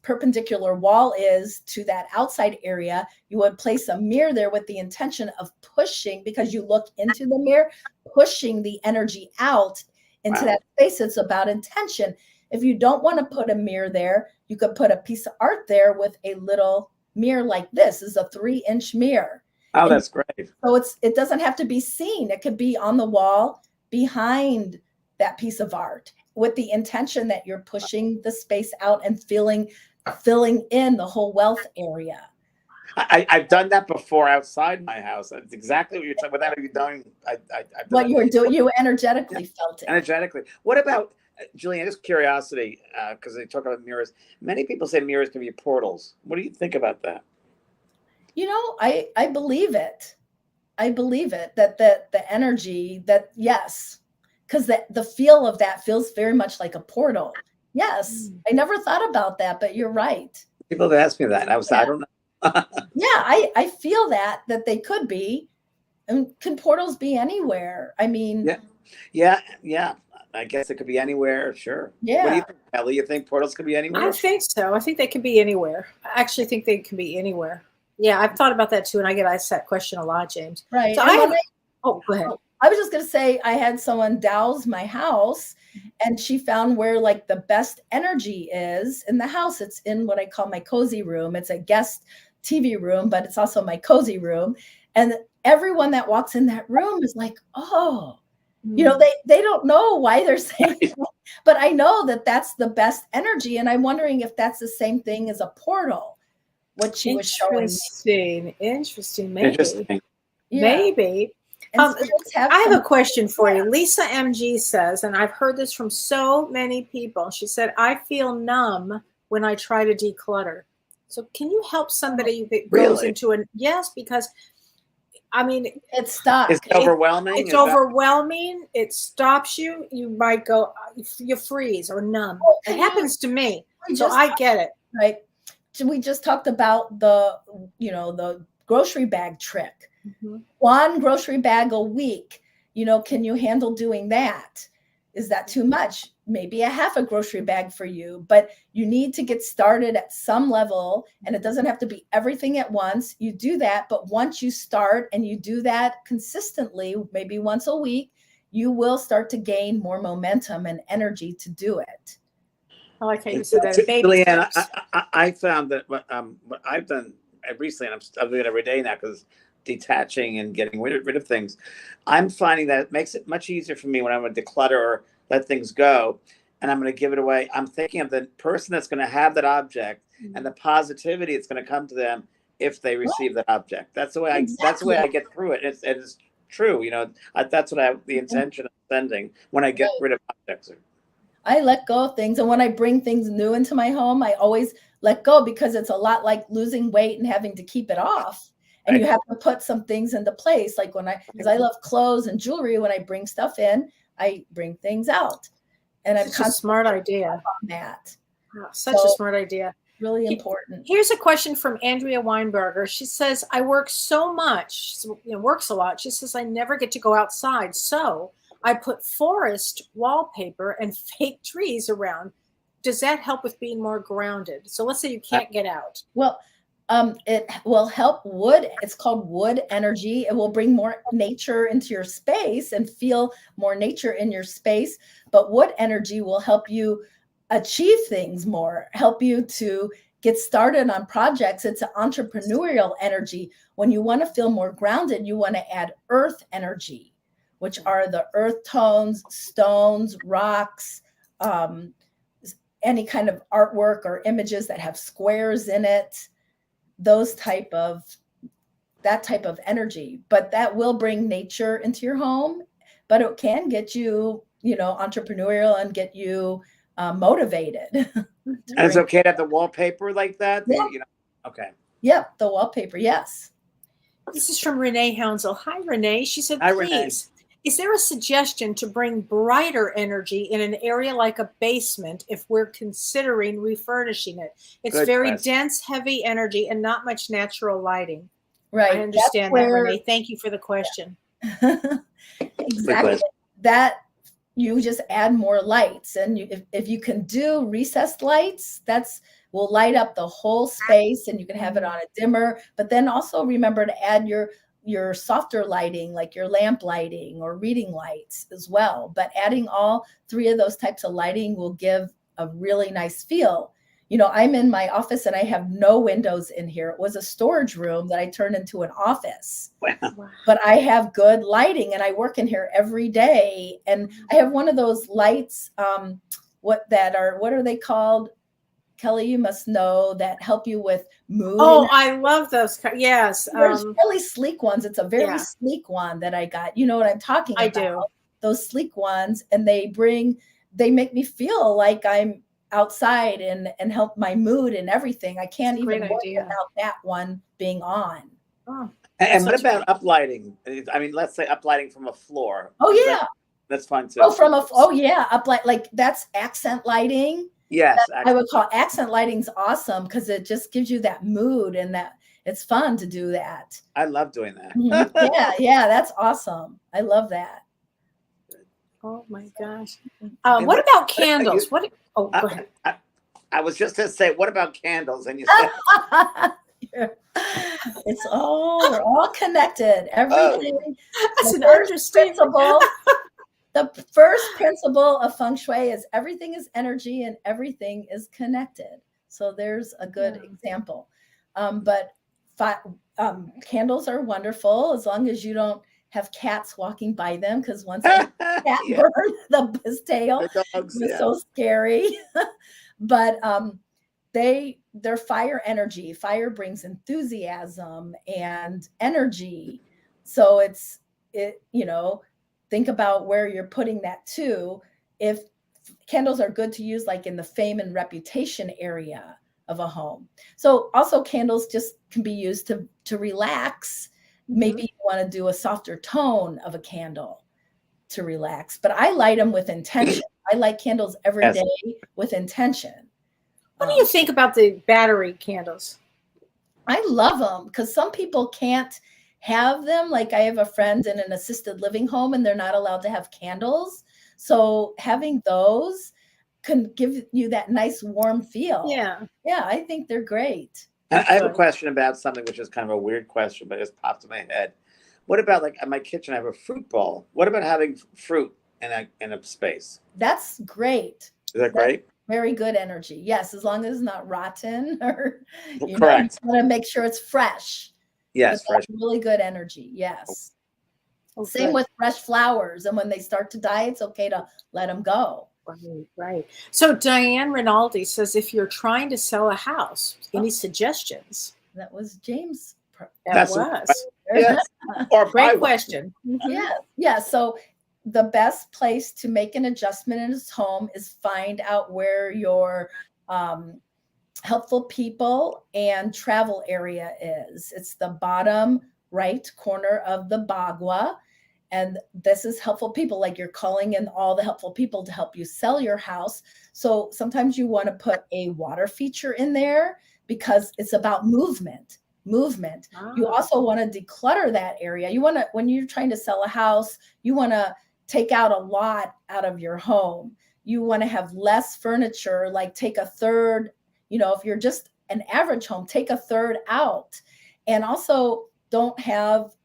Speaker 1: perpendicular wall is to that outside area, you would place a mirror there with the intention of pushing, because you look into the mirror, pushing the energy out into that space. It's about intention. If you don't want to put a mirror there, you could put a piece of art there with a little, mirror like this. Is a 3-inch mirror.
Speaker 5: Oh,
Speaker 1: And
Speaker 5: that's great.
Speaker 1: so it doesn't have to be seen. It could be on the wall behind that piece of art with the intention that you're pushing the space out and filling in the whole wealth area.
Speaker 5: I've done that before outside my house. That's exactly what you're talking about. Without you knowing, I've done
Speaker 1: What
Speaker 5: that.
Speaker 1: you were doing, you energetically felt it.
Speaker 5: Energetically. What about, Julie Ann, just curiosity, because they talk about mirrors. Many people say mirrors can be portals. What do you think about that?
Speaker 1: You know, I believe it. I believe it, that the energy, that yes, because the feel of that feels very much like a portal. Yes, I never thought about that, but you're right.
Speaker 5: People have asked me that. I don't know.
Speaker 1: Yeah, I feel that they could be. And can portals be anywhere? I mean,
Speaker 5: Yeah. I guess it could be anywhere. Sure.
Speaker 1: Yeah.
Speaker 5: What do you think, Kelly? You think portals could be anywhere?
Speaker 4: I think so. I think they can be anywhere. I actually think they can be anywhere. Yeah, I've thought about that too, and I get asked that question a lot, James.
Speaker 1: Right.
Speaker 4: So go ahead.
Speaker 1: I was just going to say, I had someone douse my house, and she found where like the best energy is in the house. It's in what I call my cozy room. It's a guest TV room, but it's also my cozy room. And everyone that walks in that room is like, oh, you know, they don't know why they're saying it, but I know that that's the best energy. And I'm wondering if that's the same thing as a portal, what she was showing me.
Speaker 4: Interesting. Maybe.
Speaker 5: Interesting.
Speaker 1: Yeah.
Speaker 4: Maybe.
Speaker 1: And spirits have
Speaker 4: I have
Speaker 1: some-
Speaker 4: a question for you. Lisa MG says, and I've heard this from so many people. She said, I feel numb when I try to declutter. So can you help somebody that goes
Speaker 5: Really?
Speaker 4: into yes, because I mean,
Speaker 1: it's stuck.
Speaker 5: It's overwhelming.
Speaker 4: It's overwhelming. It stops you. You might go, you freeze or numb. It happens to me. So I get it.
Speaker 1: Right. So we just talked about the grocery bag trick.
Speaker 4: Mm-hmm.
Speaker 1: One grocery bag a week. Can you handle doing that? Is that too much? Maybe a half a grocery bag for you, but you need to get started at some level, and it doesn't have to be everything at once. You do that, but once you start and you do that consistently, maybe once a week, you will start to gain more momentum and energy to do it.
Speaker 4: I like how you said that.
Speaker 5: Julie Ann, I found that what I've done recently, and I'm doing it every day now because detaching and getting rid of things, I'm finding that it makes it much easier for me when I'm going to declutter or let things go, and I'm going to give it away. I'm thinking of the person that's going to have that object and the positivity that's going to come to them if they receive that object. That's the way I get through it. It's true. That's what the intention of sending when I get rid of objects.
Speaker 1: I let go of things, and when I bring things new into my home, I always let go, because it's a lot like losing weight and having to keep it off. And you have to put some things into place. Like because I love clothes and jewelry, when I bring stuff in, I bring things out. And I'm
Speaker 4: a smart idea
Speaker 1: on that.
Speaker 4: Wow, such a smart idea.
Speaker 1: Really important.
Speaker 4: Here's a question from Andrea Weinberger. She says, I work so much, works a lot. She says, I never get to go outside. So I put forest wallpaper and fake trees around. Does that help with being more grounded? So let's say you can't get out.
Speaker 1: Well, it will help wood. It's called wood energy. It will bring more nature into your space and feel more nature in your space. But wood energy will help you achieve things more, help you to get started on projects. It's an entrepreneurial energy. When you want to feel more grounded, you want to add earth energy, which are the earth tones, stones, rocks, any kind of artwork or images that have squares in it. That type of energy, but that will bring nature into your home, but it can get you, entrepreneurial and get you motivated.
Speaker 5: And it's okay to have the wallpaper like that?
Speaker 1: Yeah.
Speaker 5: Okay.
Speaker 1: Yep, the wallpaper, yes.
Speaker 4: This is from Renee Hounsel. Hi, Renee. She said,
Speaker 5: Hi,
Speaker 4: please,
Speaker 5: Renee.
Speaker 4: Is there a suggestion to bring brighter energy in an area like a basement if we're considering refurnishing it? It's
Speaker 5: Good
Speaker 4: very
Speaker 5: question.
Speaker 4: dense, heavy energy and not much natural lighting.
Speaker 1: Right.
Speaker 4: I understand that, Renee. Thank you for the question.
Speaker 1: Exactly. That you just add more lights, and if you can do recessed lights, will light up the whole space, and you can have it on a dimmer. But then also remember to add your softer lighting, like your lamp lighting or reading lights as well. But adding all three of those types of lighting will give a really nice feel. I'm in my office and I have no windows in here. It was a storage room that I turned into an office.
Speaker 5: Wow.
Speaker 1: But I have good lighting and I work in here every day. And I have one of those lights, what are they called? Kelly, you must know, that help you with mood.
Speaker 4: Oh, I love those. Yes.
Speaker 1: There's really sleek ones. It's a very
Speaker 4: Yeah.
Speaker 1: sleek one that I got. You know what I'm talking
Speaker 4: I
Speaker 1: about?
Speaker 4: do.
Speaker 1: Those sleek ones, and they make me feel like I'm outside and help my mood and everything. I can't
Speaker 4: Great
Speaker 1: even work
Speaker 4: idea.
Speaker 1: without that one being on.
Speaker 4: Oh,
Speaker 5: And what
Speaker 4: such a
Speaker 5: about uplighting? I mean, let's say uplighting from a floor.
Speaker 1: Oh yeah.
Speaker 5: That's fun too.
Speaker 1: Oh yeah, up like that's accent lighting.
Speaker 5: Yes,
Speaker 1: I would call accent lighting's awesome because it just gives you that mood and that it's fun to do that.
Speaker 5: I love doing that.
Speaker 1: Mhm. Yeah, that's awesome. I love that.
Speaker 4: Oh my gosh. What about candles? What? Oh, go ahead.
Speaker 5: I was just going to say, what about candles? And you said,
Speaker 1: We're all connected. Everything.
Speaker 4: That's an understatement.
Speaker 1: The first principle of Feng Shui is everything is energy and everything is connected. So there's a good example. But candles are wonderful as long as you don't have cats walking by them, because once a cat burned his tail,
Speaker 5: the dogs,
Speaker 1: it was so scary. But they're fire energy. Fire brings enthusiasm and energy. So think about where you're putting that too. If candles are good to use like in the fame and reputation area of a home. So also candles just can be used to relax. Maybe you want to do a softer tone of a candle to relax, but I light them with intention. I light candles every day with intention.
Speaker 4: What do you think about the battery candles?
Speaker 1: I love them because some people can't have them. Like I have a friend in an assisted living home and they're not allowed to have candles. So having those can give you that nice warm feel.
Speaker 4: Yeah,
Speaker 1: I think they're great.
Speaker 5: I have a question about something which is kind of a weird question, but it just popped in my head. What about, like, in my kitchen, I have a fruit bowl. What about having fruit in a space?
Speaker 1: That's great.
Speaker 5: Is that great?
Speaker 1: Very good energy. Yes, as long as it's not rotten or
Speaker 5: Correct.
Speaker 1: You want to make sure it's fresh.
Speaker 5: Yes, fresh.
Speaker 1: Really good energy. Yes.
Speaker 4: Oh,
Speaker 1: same with fresh flowers. And when they start to die, it's okay to let them go.
Speaker 4: Right. So Diane Rinaldi says, if you're trying to sell a house, any suggestions?
Speaker 1: That was James.
Speaker 4: That was.
Speaker 5: Yes. Or
Speaker 4: great question.
Speaker 1: Yeah. So the best place to make an adjustment in his home is find out where your helpful people and travel area is. It's the bottom right corner of the bagua. And this is helpful people, like you're calling in all the helpful people to help you sell your house. So sometimes you want to put a water feature in there because it's about movement. You also want to declutter that area. You want to, when you're trying to sell a house, you want to take out a lot out of your home. You want to have less furniture, like take a third, if you're just an average home, take a third out. And also don't have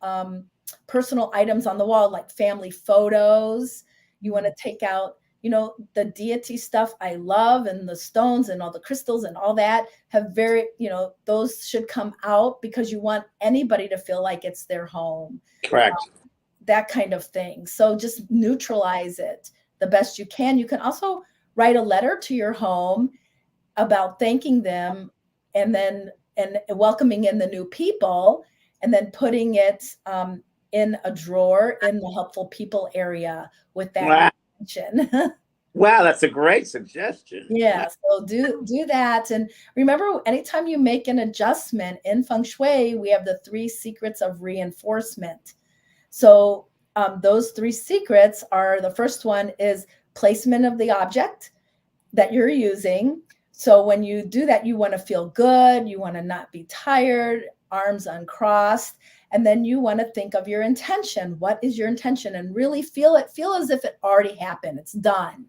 Speaker 1: personal items on the wall, like family photos. You want to take out, the deity stuff I love, and the stones and all the crystals and all that have those should come out because you want anybody to feel like it's their home.
Speaker 5: Correct.
Speaker 1: That kind of thing. So just neutralize it the best you can. You can also write a letter to your home about thanking them and welcoming in the new people, and then putting it in a drawer in the helpful people area with that intention.
Speaker 5: Wow, that's a great suggestion.
Speaker 1: Yeah, so do that. And remember, anytime you make an adjustment in Feng Shui, we have the 3 secrets of reinforcement. So those 3 secrets are, the first one is placement of the object that you're using. So when you do that, you want to feel good. You want to not be tired, arms uncrossed. And then you want to think of your intention. What is your intention? And really feel it. Feel as if it already happened. It's done.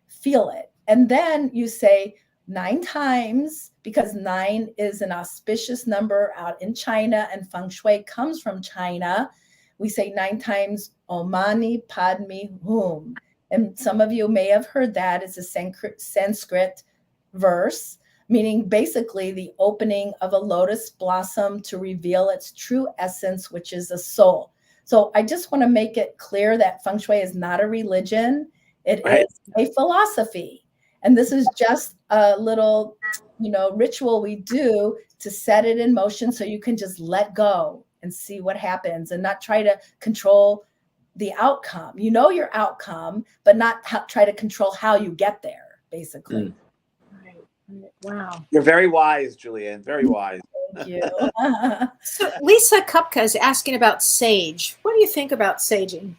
Speaker 1: Feel it. And then you say 9 times, because 9 is an auspicious number out in China, and Feng Shui comes from China. We say 9 times, Om Mani Padme Hum. And some of you may have heard that. It's a Sanskrit verse. meaning basically the opening of a lotus blossom to reveal its true essence, which is a soul. So I just want to make it clear that Feng Shui is not a religion. It
Speaker 5: Right.
Speaker 1: is a philosophy. And this is just a little, ritual we do to set it in motion so you can just let go and see what happens and not try to control the outcome. You know your outcome, but not try to control how you get there, basically.
Speaker 4: Right. Wow.
Speaker 5: You're very wise, Julie Ann. Very wise.
Speaker 1: Thank you.
Speaker 4: So Lisa Kupka is asking about sage. What do you think about saging?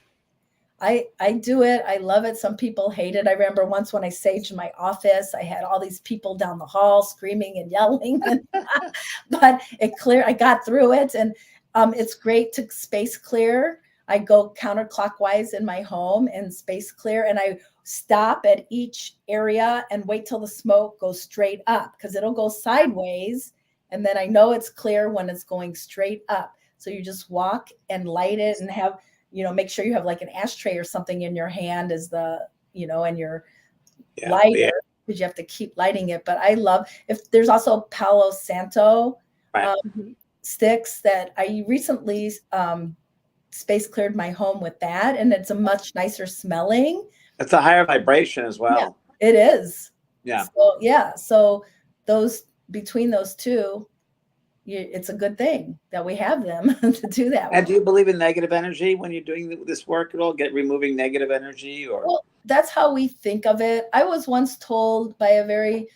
Speaker 1: I do it. I love it. Some people hate it. I remember once when I saged my office, I had all these people down the hall screaming and yelling, but I got through it. And it's great to space clear. I go counterclockwise in my home and space clear, and I stop at each area and wait till the smoke goes straight up, because it'll go sideways. And then I know it's clear when it's going straight up. So you just walk and light it and have, make sure you have like an ashtray or something in your hand as the, and your lighter, because you have to keep lighting it. But I love, if there's also Palo Santo sticks that I recently space cleared my home with that. And it's a much nicer smelling.
Speaker 5: It's a higher vibration as well.
Speaker 1: Yeah, it is.
Speaker 5: Yeah.
Speaker 1: So between those two, it's a good thing that we have them to do that.
Speaker 5: And do you believe in negative energy when you're doing this work at all? Removing negative energy, or?
Speaker 1: Well, that's how we think of it. I was once told by a very,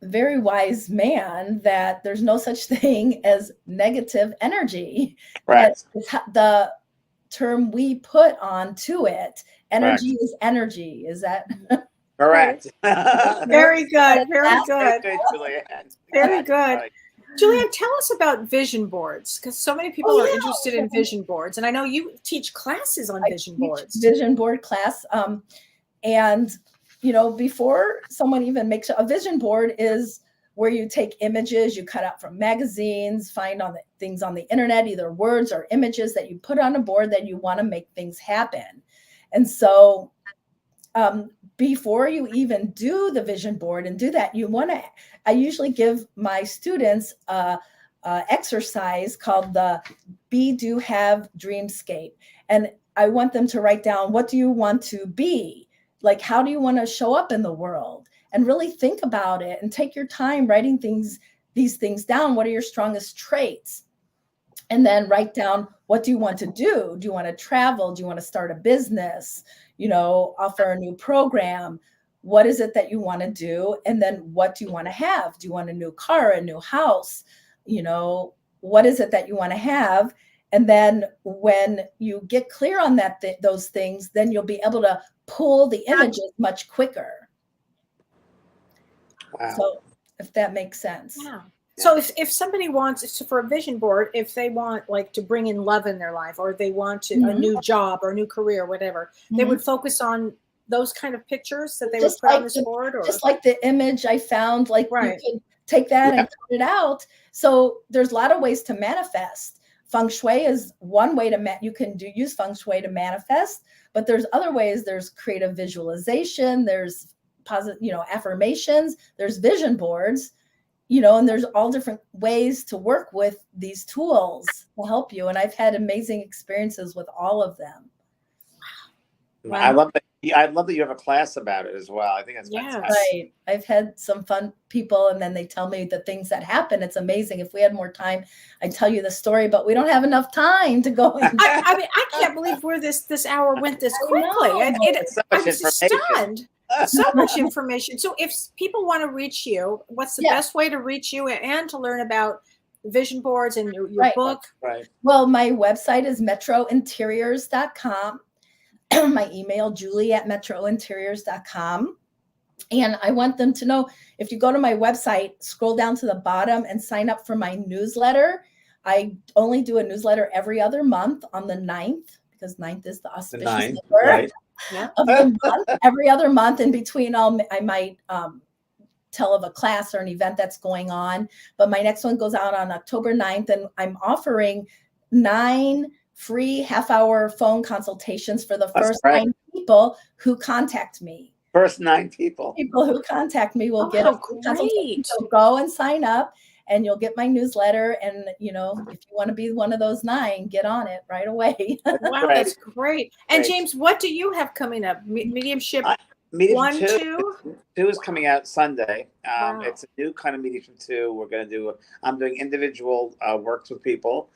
Speaker 1: very wise man that there's no such thing as negative energy.
Speaker 5: Right.
Speaker 1: The term we put on to it. Energy is energy. Is that
Speaker 5: correct?
Speaker 4: Very good. Very good.
Speaker 5: Good, Julie Ann.
Speaker 4: Very good.
Speaker 5: Right.
Speaker 4: Julie Ann, tell us about vision boards, because so many people are interested in vision boards. And I know you teach classes on vision boards.
Speaker 1: Vision board class. And, before someone even makes a vision board is where you take images you cut out from magazines, find on things on the internet, either words or images that you put on a board that you want to make things happen. And so before you even do the vision board and do that, I usually give my students a exercise called the Be, Do, Have Dreamscape. And I want them to write down, what do you want to be? Like, how do you want to show up in the world? And really think about it and take your time writing these things down. What are your strongest traits? And then write down, what do you want to do? Do you want to travel? Do you want to start a business? Offer a new program? What is it that you want to do? And then what do you want to have? Do you want a new car, a new house? What is it that you want to have? And then when you get clear on those things, then you'll be able to pull the images much quicker.
Speaker 5: Wow.
Speaker 1: So if that makes sense.
Speaker 4: Yeah. So if somebody wants, for a vision board, if they want like to bring in love in their life, or they want to a new job or a new career, whatever, they would focus on those kind of pictures that they would put on this board, or
Speaker 1: just like the image I found, like
Speaker 4: right.
Speaker 1: You could take that and cut it out. So there's a lot of ways to manifest. Feng Shui is one way you can use Feng Shui to manifest, but there's other ways. There's creative visualization, there's positive, affirmations, there's vision boards. And there's all different ways to work with these tools to help you. And I've had amazing experiences with all of them.
Speaker 5: Wow. I love that you have a class about it as well. I think that's fantastic.
Speaker 1: Right. I've had some fun people, and then they tell me the things that happen. It's amazing. If we had more time, I'd tell you the story, but we don't have enough time to go into
Speaker 4: I mean, I can't believe where this hour went this quickly. I'm just stunned. So much information. So if people want to reach you, what's the best way to reach you and to learn about vision boards and your book?
Speaker 5: Right.
Speaker 1: Well, my website is metrointeriors.com. My email, julie@metrointeriors.com. And I want them to know, if you go to my website, scroll down to the bottom and sign up for my newsletter. I only do a newsletter every other month on the 9th, because 9th is the auspicious number.
Speaker 5: Right.
Speaker 1: Of the month. Every other month in between, I might tell of a class or an event that's going on. But my next one goes out on October 9th, and I'm offering 9 free half-hour phone consultations for the first 9 people who contact me.
Speaker 5: First 9 people.
Speaker 1: People who contact me will
Speaker 4: Oh,
Speaker 1: get
Speaker 4: how
Speaker 1: a free consultation.
Speaker 4: great.
Speaker 1: So go and sign up and you'll get my newsletter. And, if you want to be one of those 9, get on it right away.
Speaker 4: Wow,
Speaker 5: Great.
Speaker 4: that's great. And
Speaker 5: Great.
Speaker 4: James, what do you have coming up? Mediumship
Speaker 5: Medium
Speaker 4: 1,
Speaker 5: 2,
Speaker 4: 2?
Speaker 5: 2 is coming out Sunday.
Speaker 4: Wow.
Speaker 5: It's a new kind of mediumship 2. I'm doing individual works with people,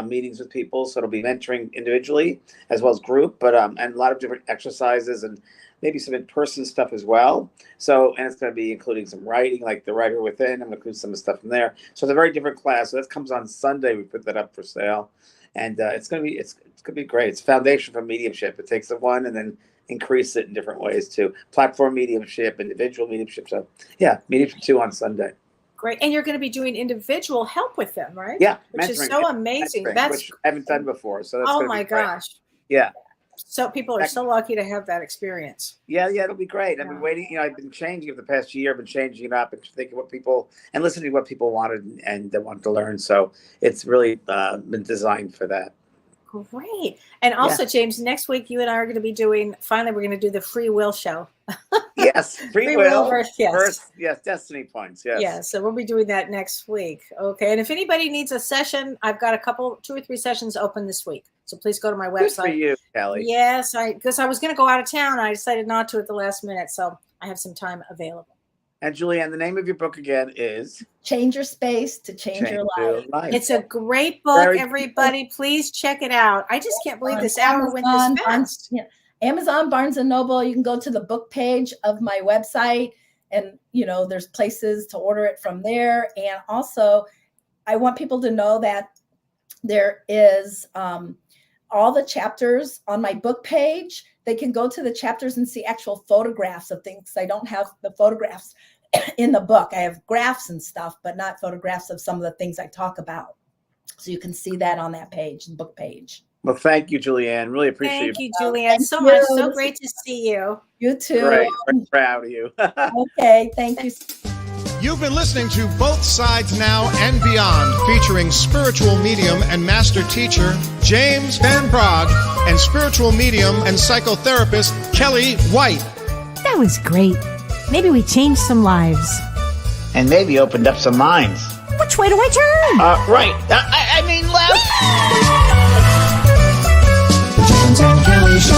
Speaker 5: meetings with people. So it'll be mentoring individually as well as group, but and a lot of different exercises and maybe some in-person stuff as well. So, and it's going to be including some writing, like the writer within. I'm going to include some of the stuff in there. So it's a very different class. So that comes on Sunday. We put that up for sale, and it's going to be great. It's foundation for mediumship. It takes the one and then increase it in different ways too. Platform mediumship, individual mediumship. So yeah, mediumship 2 on Sunday.
Speaker 4: Great. And you're going to be doing individual help with them, right?
Speaker 5: Yeah,
Speaker 4: Which is
Speaker 5: mentoring.
Speaker 4: so amazing.
Speaker 5: Mentoring,
Speaker 4: That's
Speaker 5: which I haven't done before. So that's
Speaker 4: oh
Speaker 5: gonna
Speaker 4: my
Speaker 5: be great.
Speaker 4: gosh.
Speaker 5: Yeah.
Speaker 4: So people are so lucky to have that experience.
Speaker 5: Yeah, it'll be great. I've been
Speaker 4: Yeah.
Speaker 5: waiting. I've been changing it the past year. I've been changing it up and thinking what people and listening to what people wanted and they wanted to learn. So it's really been designed for that.
Speaker 4: Great. And also, James, next week you and I are going to be doing, finally, we're going to do the free will show.
Speaker 5: Yes, free will
Speaker 4: versus
Speaker 5: destiny points. Yes.
Speaker 4: Yeah, so we'll be doing that next week. Okay. And if anybody needs a session, I've got 2 or 3 sessions open this week. So please go to my
Speaker 5: Good for
Speaker 4: website.
Speaker 5: you, Kelly.
Speaker 4: Yes, because I was going to go out of town. I decided not to at the last minute. So I have some time available.
Speaker 5: And Julie Ann, the name of your book again is
Speaker 1: Change Your Space to Change Your Life.
Speaker 4: It's a great book,
Speaker 5: Very
Speaker 4: everybody. Please check it out. I just can't believe this hour went
Speaker 1: Amazon,
Speaker 4: this fast.
Speaker 1: Amazon, Barnes and Noble. You can go to the book page of my website, and there's places to order it from there. And also, I want people to know that there is all the chapters on my book page. They can go to the chapters and see actual photographs of things. I don't have the photographs in the book. I have graphs and stuff, but not photographs of some of the things I talk about. So you can see that on that page, the book page.
Speaker 5: Well, thank you, Julie Ann. Really appreciate
Speaker 4: Thank
Speaker 5: it.
Speaker 4: you, Julie Ann, so
Speaker 1: Thank
Speaker 4: much.
Speaker 1: you.
Speaker 4: So great to see you.
Speaker 1: You too.
Speaker 5: Great. Very proud of you.
Speaker 1: Okay, thank you.
Speaker 6: You've been listening to Both Sides Now and Beyond, featuring spiritual medium and master teacher James Van Praagh and spiritual medium and psychotherapist Kellee White.
Speaker 7: That was great. Maybe we changed some lives.
Speaker 2: And maybe opened up some minds.
Speaker 7: Which way do I turn?
Speaker 2: Right. I mean left.